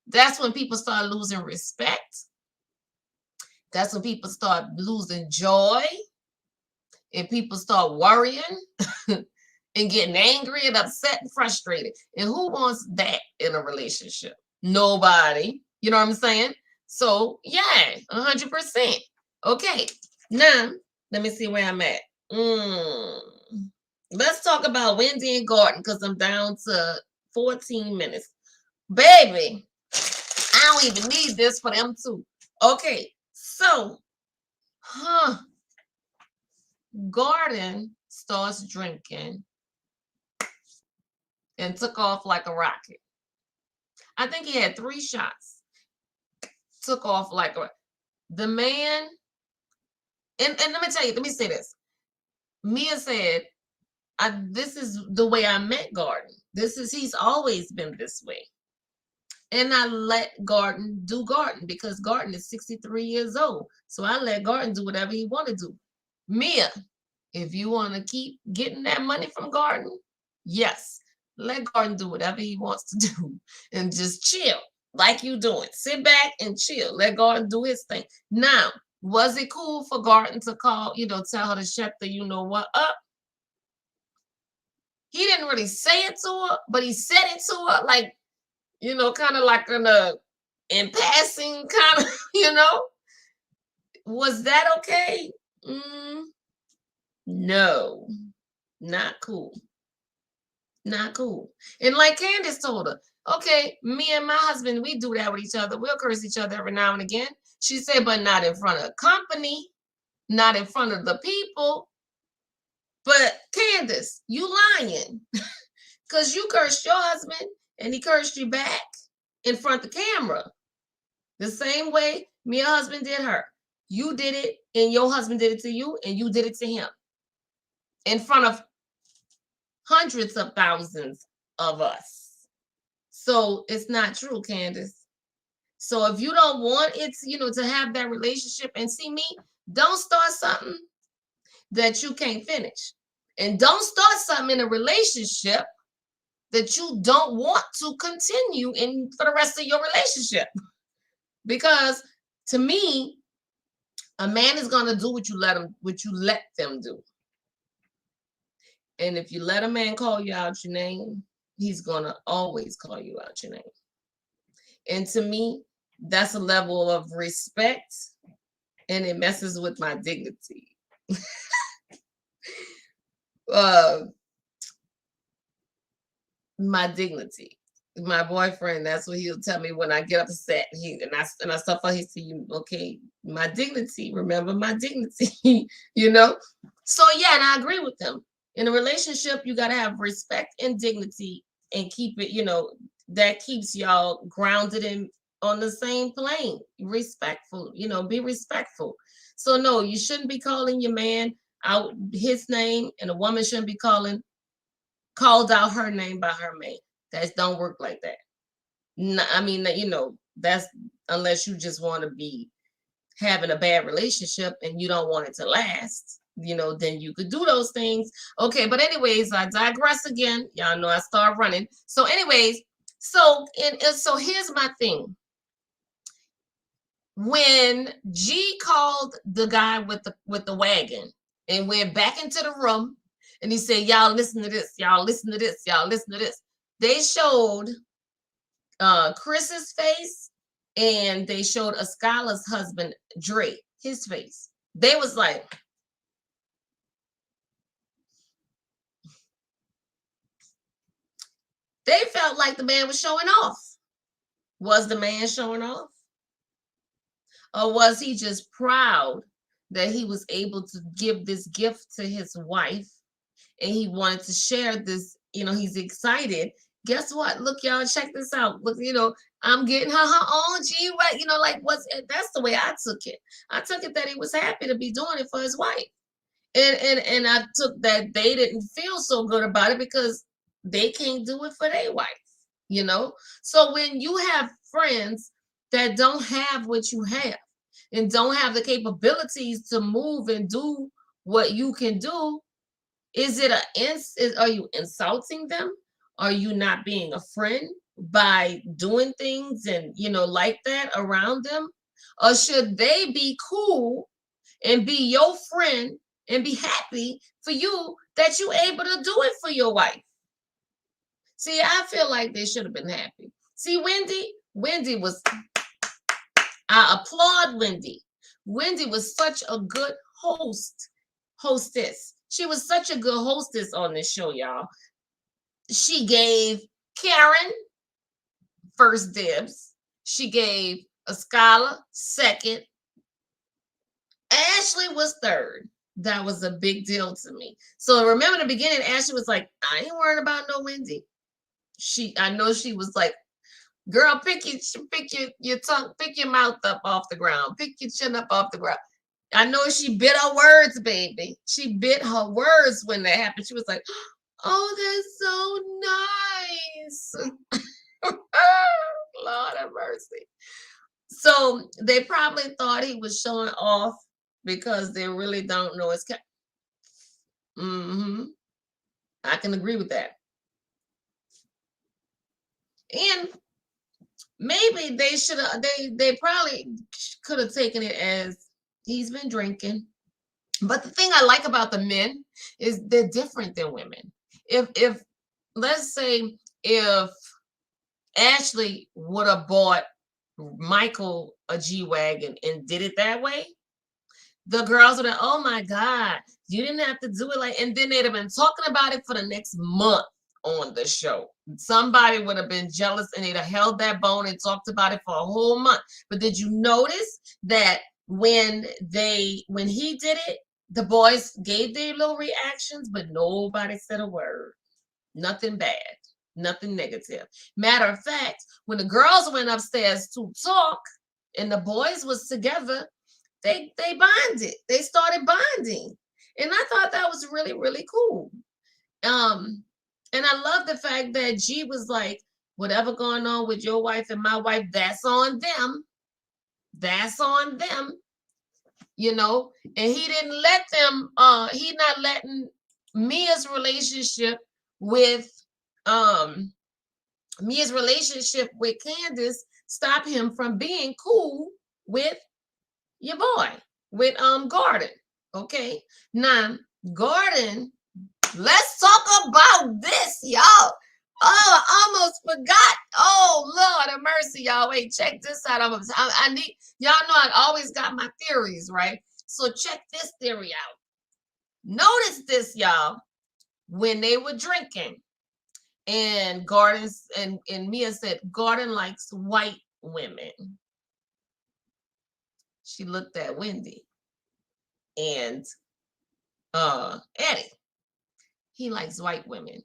that's when people start losing respect. That's when people start losing joy. And people start worrying and getting angry and upset and frustrated. And who wants that in a relationship? Nobody. You know what I'm saying? So, yeah, 100%. Okay. Now, let me see where I'm at. Let's talk about Wendy and Gordon because I'm down to 14 minutes. Baby, I don't even need this for them too. Okay, so, Gordon starts drinking and took off like a rocket. I think he had 3 shots. Took off like the man. And let me tell you, let me say this. Mia said, this is the way I met Gordon. He's always been this way. And I let Gordon do Gordon because Gordon is 63 years old. So I let Gordon do whatever he want to do. Mia, if you want to keep getting that money from Gordon, yes, let Gordon do whatever he wants to do and just chill like you doing. Sit back and chill. Let Gordon do his thing. Now, was it cool for Gordon to call, tell her to shut the what up? He didn't really say it to her, but he said it to her like, kind of like in passing, kind of, Was that okay? No, not cool. Not cool. And like Candace told her, okay, me and my husband, we do that with each other. We'll curse each other every now and again. She said, but not in front of the company, not in front of the people. But Candace, you lying. Because you cursed your husband and he cursed you back in front of the camera. The same way me and husband did her. You did it and your husband did it to you and you did it to him. In front of hundreds of thousands of us. So it's not true, Candace. So if you don't want it, to have that relationship and see me, don't start something that you can't finish. And don't start something in a relationship that you don't want to continue in for the rest of your relationship. Because to me, a man is going to do what you let them do. And if you let a man call you out your name, he's going to always call you out your name. And to me, that's a level of respect and it messes with my dignity. My dignity. My boyfriend, that's what he'll tell me when I get upset. And I stuff like he said, okay, my dignity, remember my dignity, So yeah, and I agree with him. In a relationship, you gotta have respect and dignity and keep it, that keeps y'all grounded on the same plane. Respectful, be respectful. So no, you shouldn't be calling your man out his name, and a woman shouldn't be called out her name by her man. That don't work like that. No, I mean, that's unless you just want to be having a bad relationship and you don't want it to last, then you could do those things. Okay, but anyways, I digress again. Y'all know I start running. So anyways, so here's my thing. When G called the guy with the wagon and went back into the room and he said, y'all listen to this, y'all listen to this, y'all listen to this. They showed Chris's face, and they showed Ascala's husband, Dre, his face. They was like, they felt like the man was showing off. Was the man showing off? Or was he just proud that he was able to give this gift to his wife and he wanted to share this? He's excited. Guess what? Look, y'all, check this out. Look, I'm getting her own G-Wagon. That's the way I took it. I took it that he was happy to be doing it for his wife. And I took that they didn't feel so good about it because they can't do it for their wife, So when you have friends that don't have what you have and don't have the capabilities to move and do what you can do, are you insulting them? Are you not being a friend by doing things and, like that around them? Or should they be cool and be your friend and be happy for you that you're able to do it for your wife? See, I feel like they should have been happy. See, Wendy was, I applaud Wendy. Wendy was such a good hostess. She was such a good hostess on this show, y'all. She gave Karen first dibs. She gave Ascala second. Ashley was third. That was a big deal to me. So remember in the beginning, Ashley was like, I ain't worried about no Wendy. I know she was like, girl, pick your tongue, pick your mouth up off the ground, pick your chin up off the ground. I know she bit her words, baby. She bit her words when that happened. She was like, oh, that's so nice. Lord have mercy. So they probably thought he was showing off because they really don't know his I can agree with that. And maybe they should have, they probably could have taken it as he's been drinking. But the thing I like about the men is they're different than women. If let's say if Ashley would have bought Michael a G-Wagon and did it that way, the girls would have, oh my God, you didn't have to do it like, and then they'd have been talking about it for the next month on the show. Somebody would have been jealous and they'd have held that bone and talked about it for a whole month. But did you notice that when he did it, the boys gave their little reactions, but nobody said a word. Nothing bad, nothing negative. Matter of fact, when the girls went upstairs to talk and the boys was together, they bonded. They started bonding. And I thought that was really, really cool. And I love the fact that G was like, whatever going on with your wife and my wife, that's on them. That's on them. And he didn't let them, he not letting Mia's relationship with Candace stop him from being cool with your boy, with Gordon. Okay. Now, Gordon, let's talk about this, y'all. Oh, I almost forgot. Oh, Lord have mercy, y'all. Wait, check this out. I need, y'all know I always got my theories, right? So check this theory out. Notice this, y'all. When they were drinking, and Gordon's and Mia said, Gordon likes white women. She looked at Wendy and Eddie. He likes white women.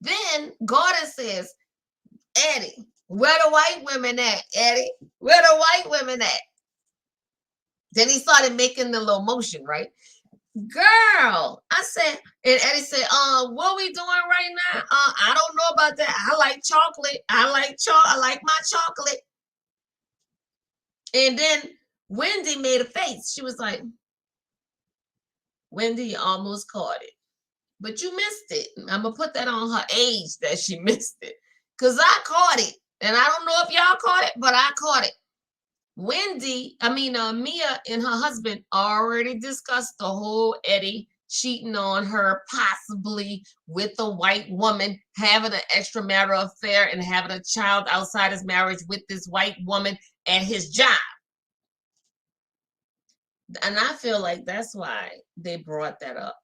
Then Gordon says, Eddie, where the white women at, Eddie? Where the white women at? Then he started making the little motion, right? Girl, I said, and Eddie said, what we doing right now? I don't know about that. I like chocolate. I like my chocolate. And then Wendy made a face. She was like, Wendy, you almost caught it, but you missed it. I'm gonna put that on her age that she missed it, because I caught it. And I don't know if y'all caught it, but I caught it. Mia and her husband already discussed the whole Eddie cheating on her, possibly with a white woman, having an extramarital affair and having a child outside his marriage with this white woman at his job. And I feel like that's why they brought that up.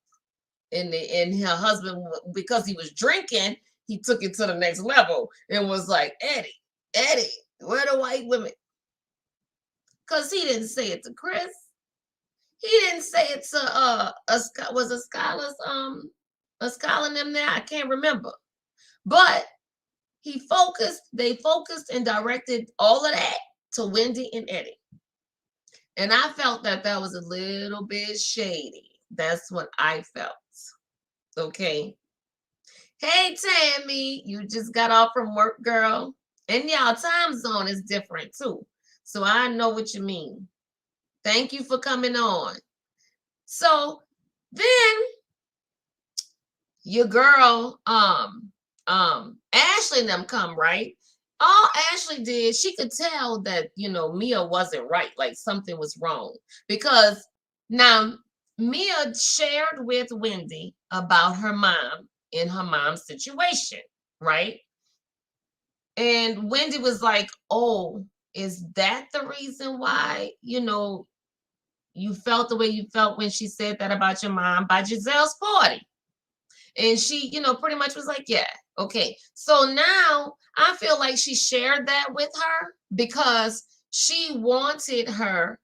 And her husband, because he was drinking, he took it to the next level and was like, Eddie, where the white women? Because he didn't say it to Chris. He didn't say it to was a scholar's a scholar in them there. I can't remember. But they focused and directed all of that to Wendy and Eddie. And I felt that was a little bit shady. That's what I felt. Okay. Hey, Tammy, you just got off from work, girl. And y'all time zone is different too. So I know what you mean. Thank you for coming on. So then your girl, Ashley and them come, right? All Ashley did, she could tell that, Mia wasn't right. Like something was wrong. Because now Mia shared with Wendy about her mom and her mom's situation, right? And Wendy was like, oh, is that the reason why, you felt the way you felt when she said that about your mom by Giselle's party? And she, pretty much was like, yeah, okay. So now I feel like she shared that with her because she wanted her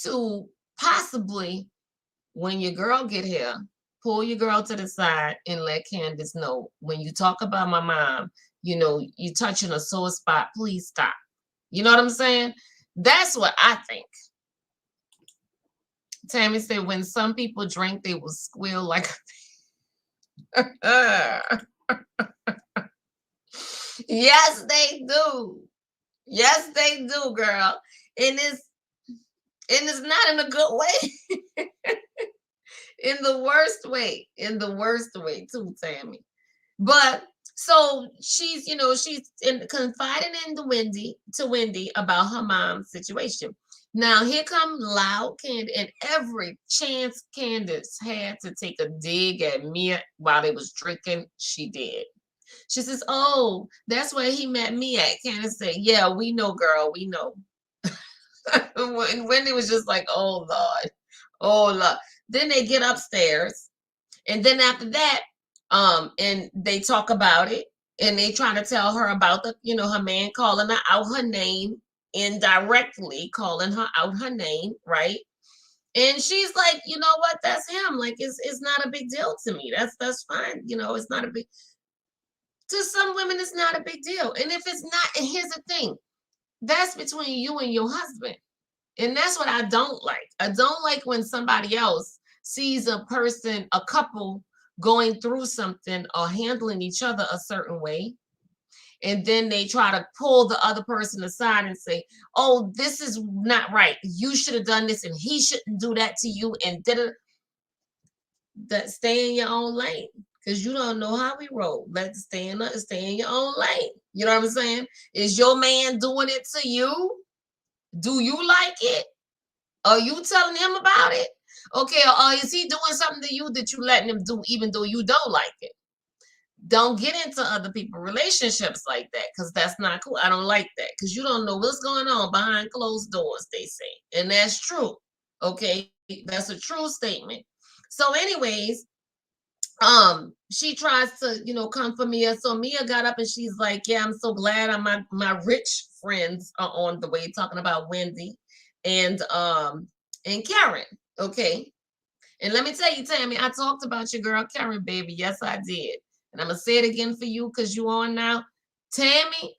to possibly, when your girl get here, pull your girl to the side and let Candace know, when you talk about my mom, you touching a sore spot, please stop. You know what I'm saying? That's what I think. Tammy said, when some people drink, they will squeal like yes, they do. Yes, they do, girl. And it's not in a good way. In the worst way. In the worst way too, Tammy. But so she's confiding to Wendy about her mom's situation. Now here come loud Candace, and every chance Candace had to take a dig at Mia while they was drinking, she did. She says, oh, that's where he met me at. Candace said, yeah, we know, girl, we know. And Wendy was just like, oh Lord, oh Lord. Then they get upstairs, and then after that, and they talk about it, and they try to tell her about her man calling her out her name, indirectly calling her out her name, right? And she's like, you know what, that's him. Like, it's not a big deal to me. That's fine. It's not a big, to some women, it's not a big deal. And if it's not, and here's the thing, that's between you and your husband. And that's what I don't like. I don't like when somebody else sees a couple going through something or handling each other a certain way, and then they try to pull the other person aside and say, oh, this is not right. You should have done this, and he shouldn't do that to you, and that stay in your own lane, because you don't know how we roll. Let's stay in your own lane. You know what I'm saying? Is your man doing it to you? Do you like it? Are you telling him about it? Okay, or is he doing something to you that you letting him do even though you don't like it? Don't get into other people's relationships like that, because that's not cool. I don't like that, because you don't know what's going on behind closed doors, they say. And that's true. Okay, that's a true statement. So anyways, she tries to come for Mia. So Mia got up and she's like, yeah, I'm so glad my rich friends are on the way, talking about Wendy and Karen. Okay. And let me tell you, Tammy, I talked about your girl Karen, baby. Yes, I did. And I'm gonna say it again for you, because you on now. Karen,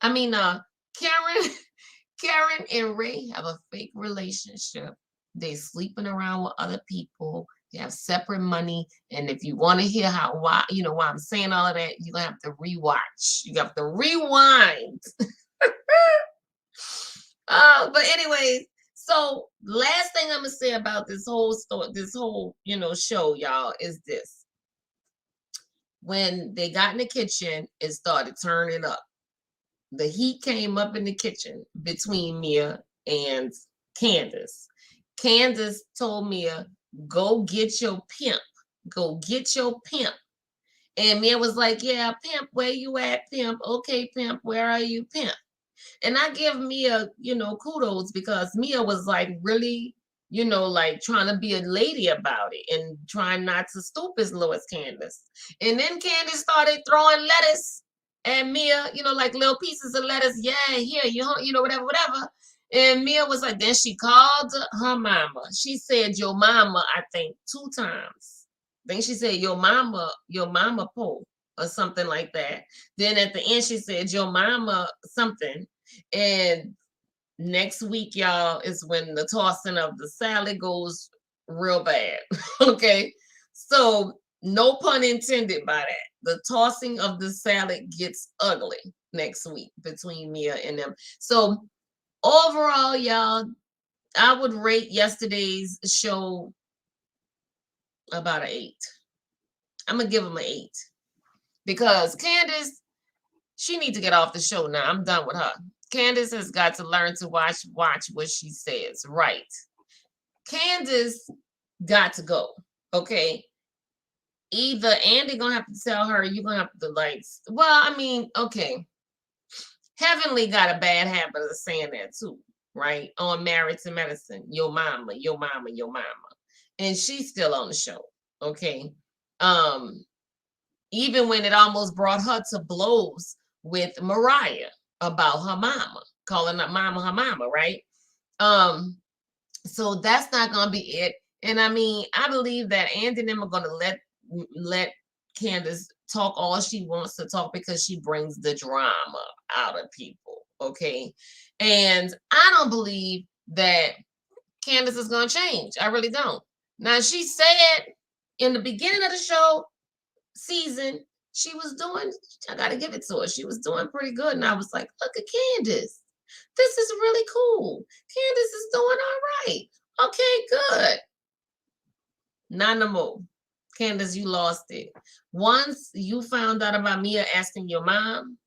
Karen and Ray have a fake relationship. They sleeping around with other people. They have separate money. And if you want to hear why I'm saying all of that, you're gonna have to rewatch. You have to rewind. But anyways, so last thing I'm gonna say about this whole story, this whole, show, y'all, is this. When they got in the kitchen, it started turning up. The heat came up in the kitchen between Mia and Candace. Candace told Mia, go get your pimp. Go get your pimp. And Mia was like, yeah, pimp, where you at, pimp? Okay, pimp, where are you, pimp? And I give Mia, kudos, because Mia was like really, like trying to be a lady about it and trying not to stoop as low as Candace. And then Candace started throwing lettuce at Mia, like little pieces of lettuce. Yeah, here, whatever. And Mia was like, then she called her mama. She said, your mama, I think 2 times. Then she said, your mama, po, or something like that. Then at the end, she said, your mama something. And next week, y'all, is when the tossing of the salad goes real bad. Okay. So no pun intended by that. The tossing of the salad gets ugly next week between Mia and them. So overall, y'all, I would rate yesterday's show about an 8. I'm gonna give them an 8 because Candace, she needs to get off the show now. I'm done with her. Candace has got to learn to watch what she says. Right. Candace got to go. Okay. Either Andy gonna have to tell her, you're gonna have to okay. Heavenly got a bad habit of saying that too, right? On Married to Medicine, your mama, your mama, your mama. And she's still on the show. Okay. Even when it almost brought her to blows with Mariah about her mama, calling her mama, right? So that's not gonna be it. And I believe that Andy and them are gonna let Candace talk all she wants to talk because she brings the drama out of people. Okay. And I don't believe that Candace is gonna change. I really don't. Now, she said in the beginning of the show season, she was doing, I gotta give it to her, she was doing pretty good. And I was like, look at Candace. This is really cool. Candace is doing all right. Okay, good. Not no more. Candace, you lost it. Once you found out about Mia asking your mom,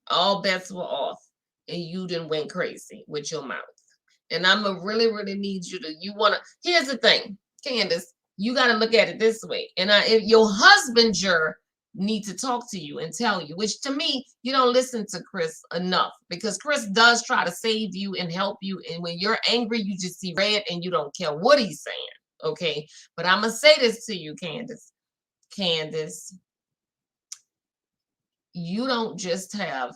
all bets were off. And you done went crazy with your mouth. And I'm going to really, really need you to, here's the thing, Candace, you got to look at it this way. And if your husband need to talk to you and tell you, which to me, you don't listen to Chris enough, because Chris does try to save you and help you. And when you're angry, you just see red and you don't care what he's saying. Okay. But I'm going to say this to you, Candace. Candace, you don't just have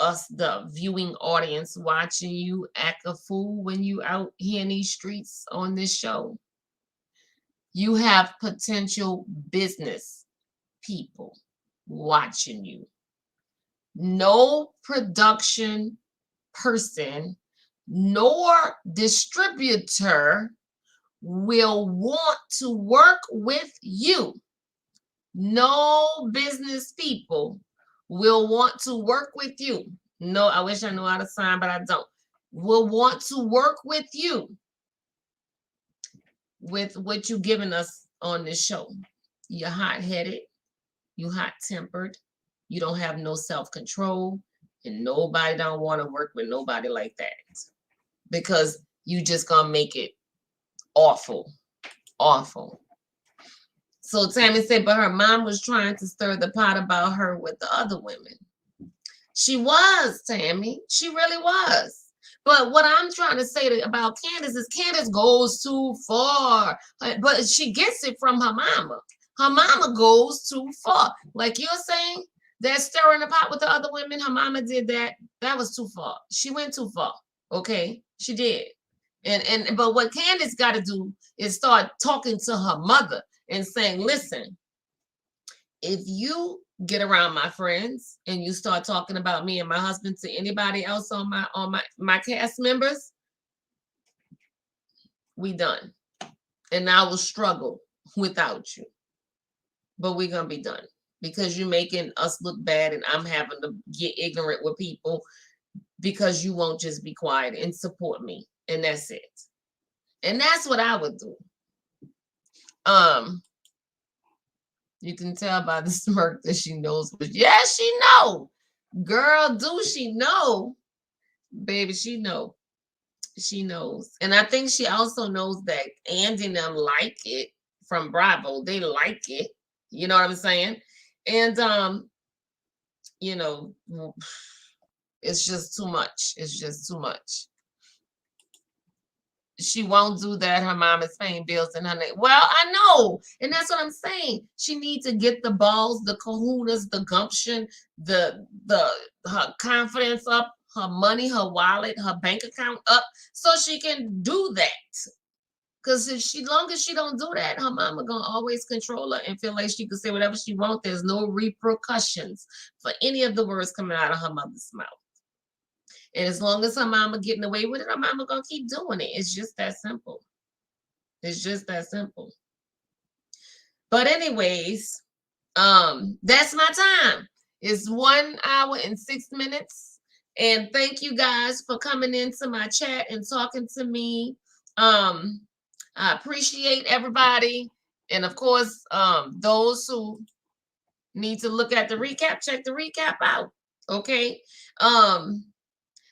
us, the viewing audience, watching you act a fool when you out here in these streets on this show. You have potential business people watching you. No production person nor distributor will want to work with you. No business people will want to work with you. No, I wish I knew how to sign, but I don't. Will want to work with you with what you're giving us on this show. You're hot-headed, you hot-tempered, you don't have no self-control, and nobody don't want to work with nobody like that, because you just gonna make it awful. So Tammy said, but her mom was trying to stir the pot about her with the other women. She was, Tammy. She really was. But what I'm trying to say about Candace is Candace goes too far. But she gets it from her mama. Her mama goes too far. Like you're saying, that stirring the pot with the other women, her mama did that. That was too far. She went too far. Okay? She did. But what Candace got to do is start talking to her mother and saying, listen, if you get around my friends and you start talking about me and my husband to anybody else on my cast members, we done. And I will struggle without you. But we're gonna be done because you're making us look bad and I'm having to get ignorant with people because you won't just be quiet and support me. And that's it. And that's what I would do. You can tell by the smirk that she knows. But yeah, she know. Girl, do she know? Baby, she know. She knows. And I think she also knows that Andy and them like it from Bravo. They like it. You know what I'm saying? And you know, it's just too much. It's just too much. She won't do that. Her mom is paying bills and her name. Well, I know. And that's what I'm saying. She needs to get the balls, the kahunas, the gumption, her confidence up, her money, her wallet, her bank account up so she can do that. Because long as she don't do that, her mama gonna always control her and feel like she can say whatever she wants. There's no repercussions for any of the words coming out of her mother's mouth. And as long as her mama getting away with it, her mama gonna keep doing it. It's just that simple. It's just that simple. But anyways, that's my time. It's 1 hour and 6 minutes. And thank you guys for coming into my chat and talking to me. I appreciate everybody. And of course, those who need to look at the recap, check the recap out. Okay.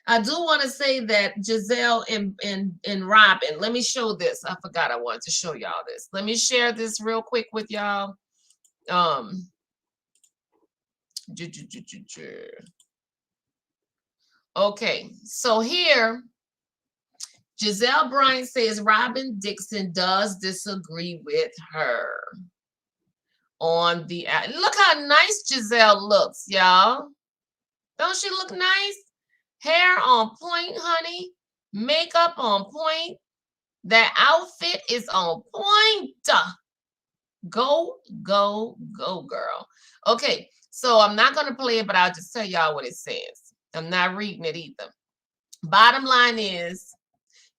I do want to say that Giselle and Robin, let me show this. I forgot I wanted to show y'all this. Let me share this real quick with y'all. Okay, so here, Giselle Bryant says Robin Dixon does disagree with her on the, look how nice Giselle looks, y'all. Don't she look nice? Hair on point, honey. Makeup on point. That outfit is on point. Go, go, go, girl. Okay, so I'm not going to play it, but I'll just tell y'all what it says. I'm not reading it either. Bottom line is,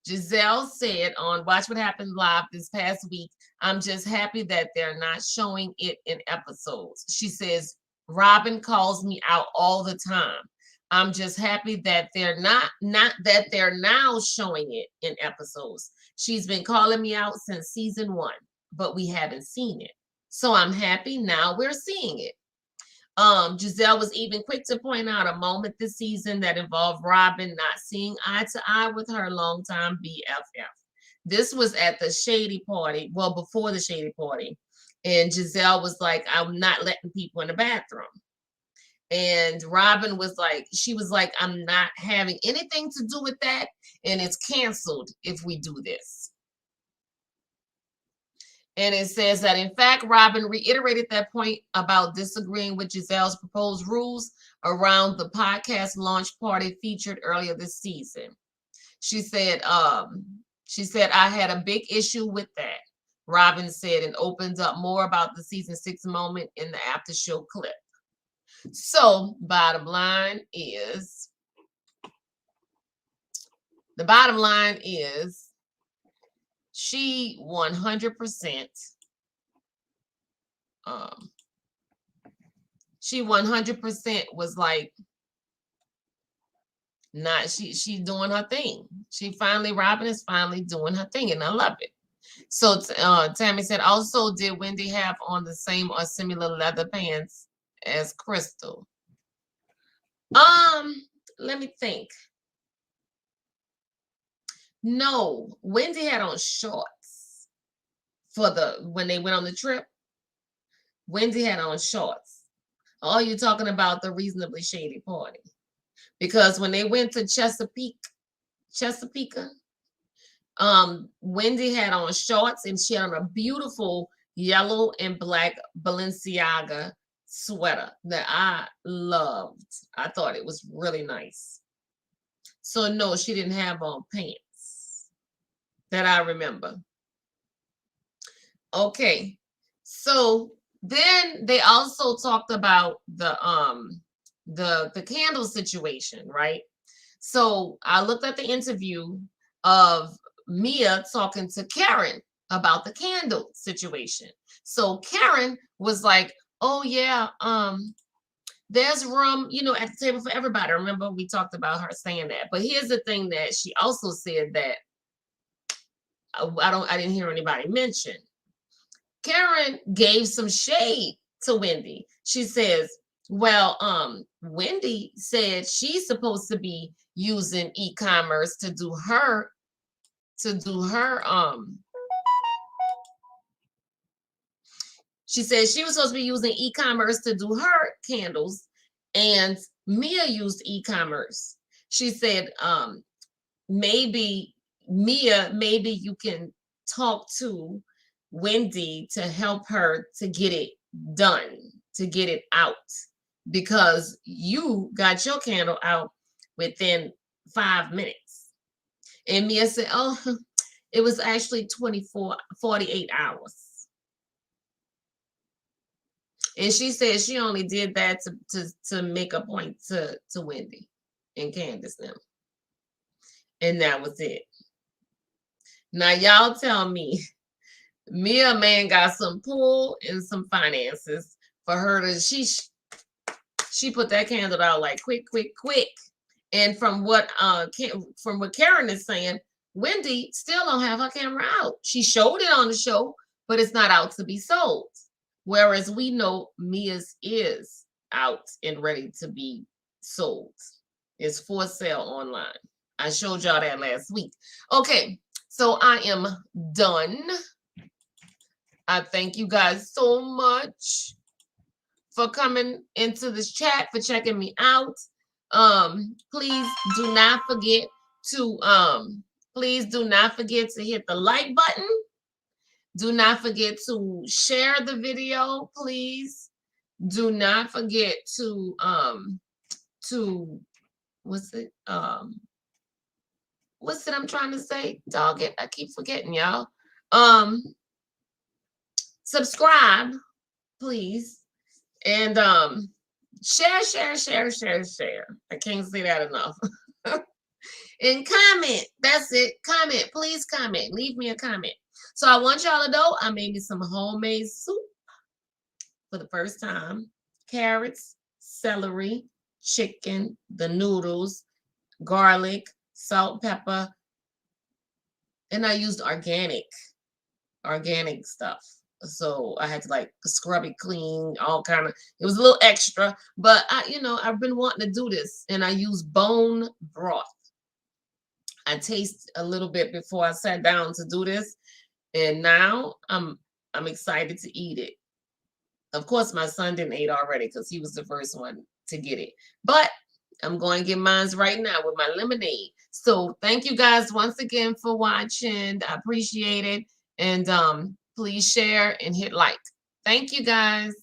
Giselle said on Watch What Happened Live this past week, I'm just happy that they're not showing it in episodes. She says, Robin calls me out all the time. I'm just happy that they're not that they're now showing it in episodes. She's been calling me out since season 1, but we haven't seen it. So I'm happy now we're seeing it. Giselle was even quick to point out a moment this season that involved Robin not seeing eye to eye with her longtime BFF. This was at the Shady Party, well, before the Shady Party. And Giselle was like, I'm not letting people in the bathroom. And Robin was like, she was like, I'm not having anything to do with that. And it's canceled if we do this. And it says that, in fact, Robin reiterated that point about disagreeing with Giselle's proposed rules around the podcast launch party featured earlier this season. She said, I had a big issue with that, Robin said, and opened up more about the season 6 moment in the after show clip. So, bottom line is, she 100%, she 100% was like, not, she's doing her thing. Robin is finally doing her thing, and I love it. So Tammy said, also, did Wendy have on the same or similar leather pants as Crystal? Let me think. No, Wendy had on shorts for when they went on the trip. Wendy had on shorts. Oh, you're talking about the Reasonably Shady Party. Because when they went to Chesapeake, Wendy had on shorts and she had on a beautiful yellow and black Balenciaga sweater that I loved. I thought it was really nice. So no, she didn't have on pants that I remember. Okay, so Then they also talked about the candle situation, right? So I looked at the interview of Mia talking to Karen about the candle situation. So Karen was like, "Oh yeah, there's room, at the table for everybody." Remember we talked about her saying that. But here's the thing that she also said that I didn't hear anybody mention. Karen gave some shade to Wendy. She says, "Well, Wendy said she's supposed to be using e-commerce to do her she said she was supposed to be using e-commerce to do her candles, and Mia used e-commerce." She said, maybe Mia, maybe you can talk to Wendy to help her to get it done, to get it out, because you got your candle out within 5 minutes. And Mia said, "Oh, it was actually 48 hours." And she said she only did that to make a point to Wendy and Candace them. And that was it. Now y'all tell me, Mia man got some pull and some finances for her to she put that candle out like quick. And from what Karen is saying, Wendy still don't have her camera out. She showed it on the show, but it's not out to be sold. Whereas we know Mia's is out and ready to be sold. It's for sale online. I showed y'all that last week. Okay, so I am done. I thank you guys so much for coming into this chat, for checking me out. Please do not forget to hit the like button. Do not forget to share the video, please. Do not forget to what's it I'm trying to say? Dog it. I keep forgetting, y'all. Subscribe, please. And share. I can't say that enough. And comment. That's it. Comment. Please comment. Leave me a comment. So I want y'all to know I made me some homemade soup for the first time. Carrots, celery, chicken, the noodles, garlic, salt, pepper. And I used organic stuff. So I had to like scrub it clean, all kind of, it was a little extra, but I've been wanting to do this, and I use bone broth. I taste a little bit before I sat down to do this, and now I'm excited to eat it. Of course, my son didn't eat already because he was the first one to get it, but I'm going to get mine right now with my lemonade. So thank you guys once again for watching. I appreciate it. And please share and hit like. Thank you guys.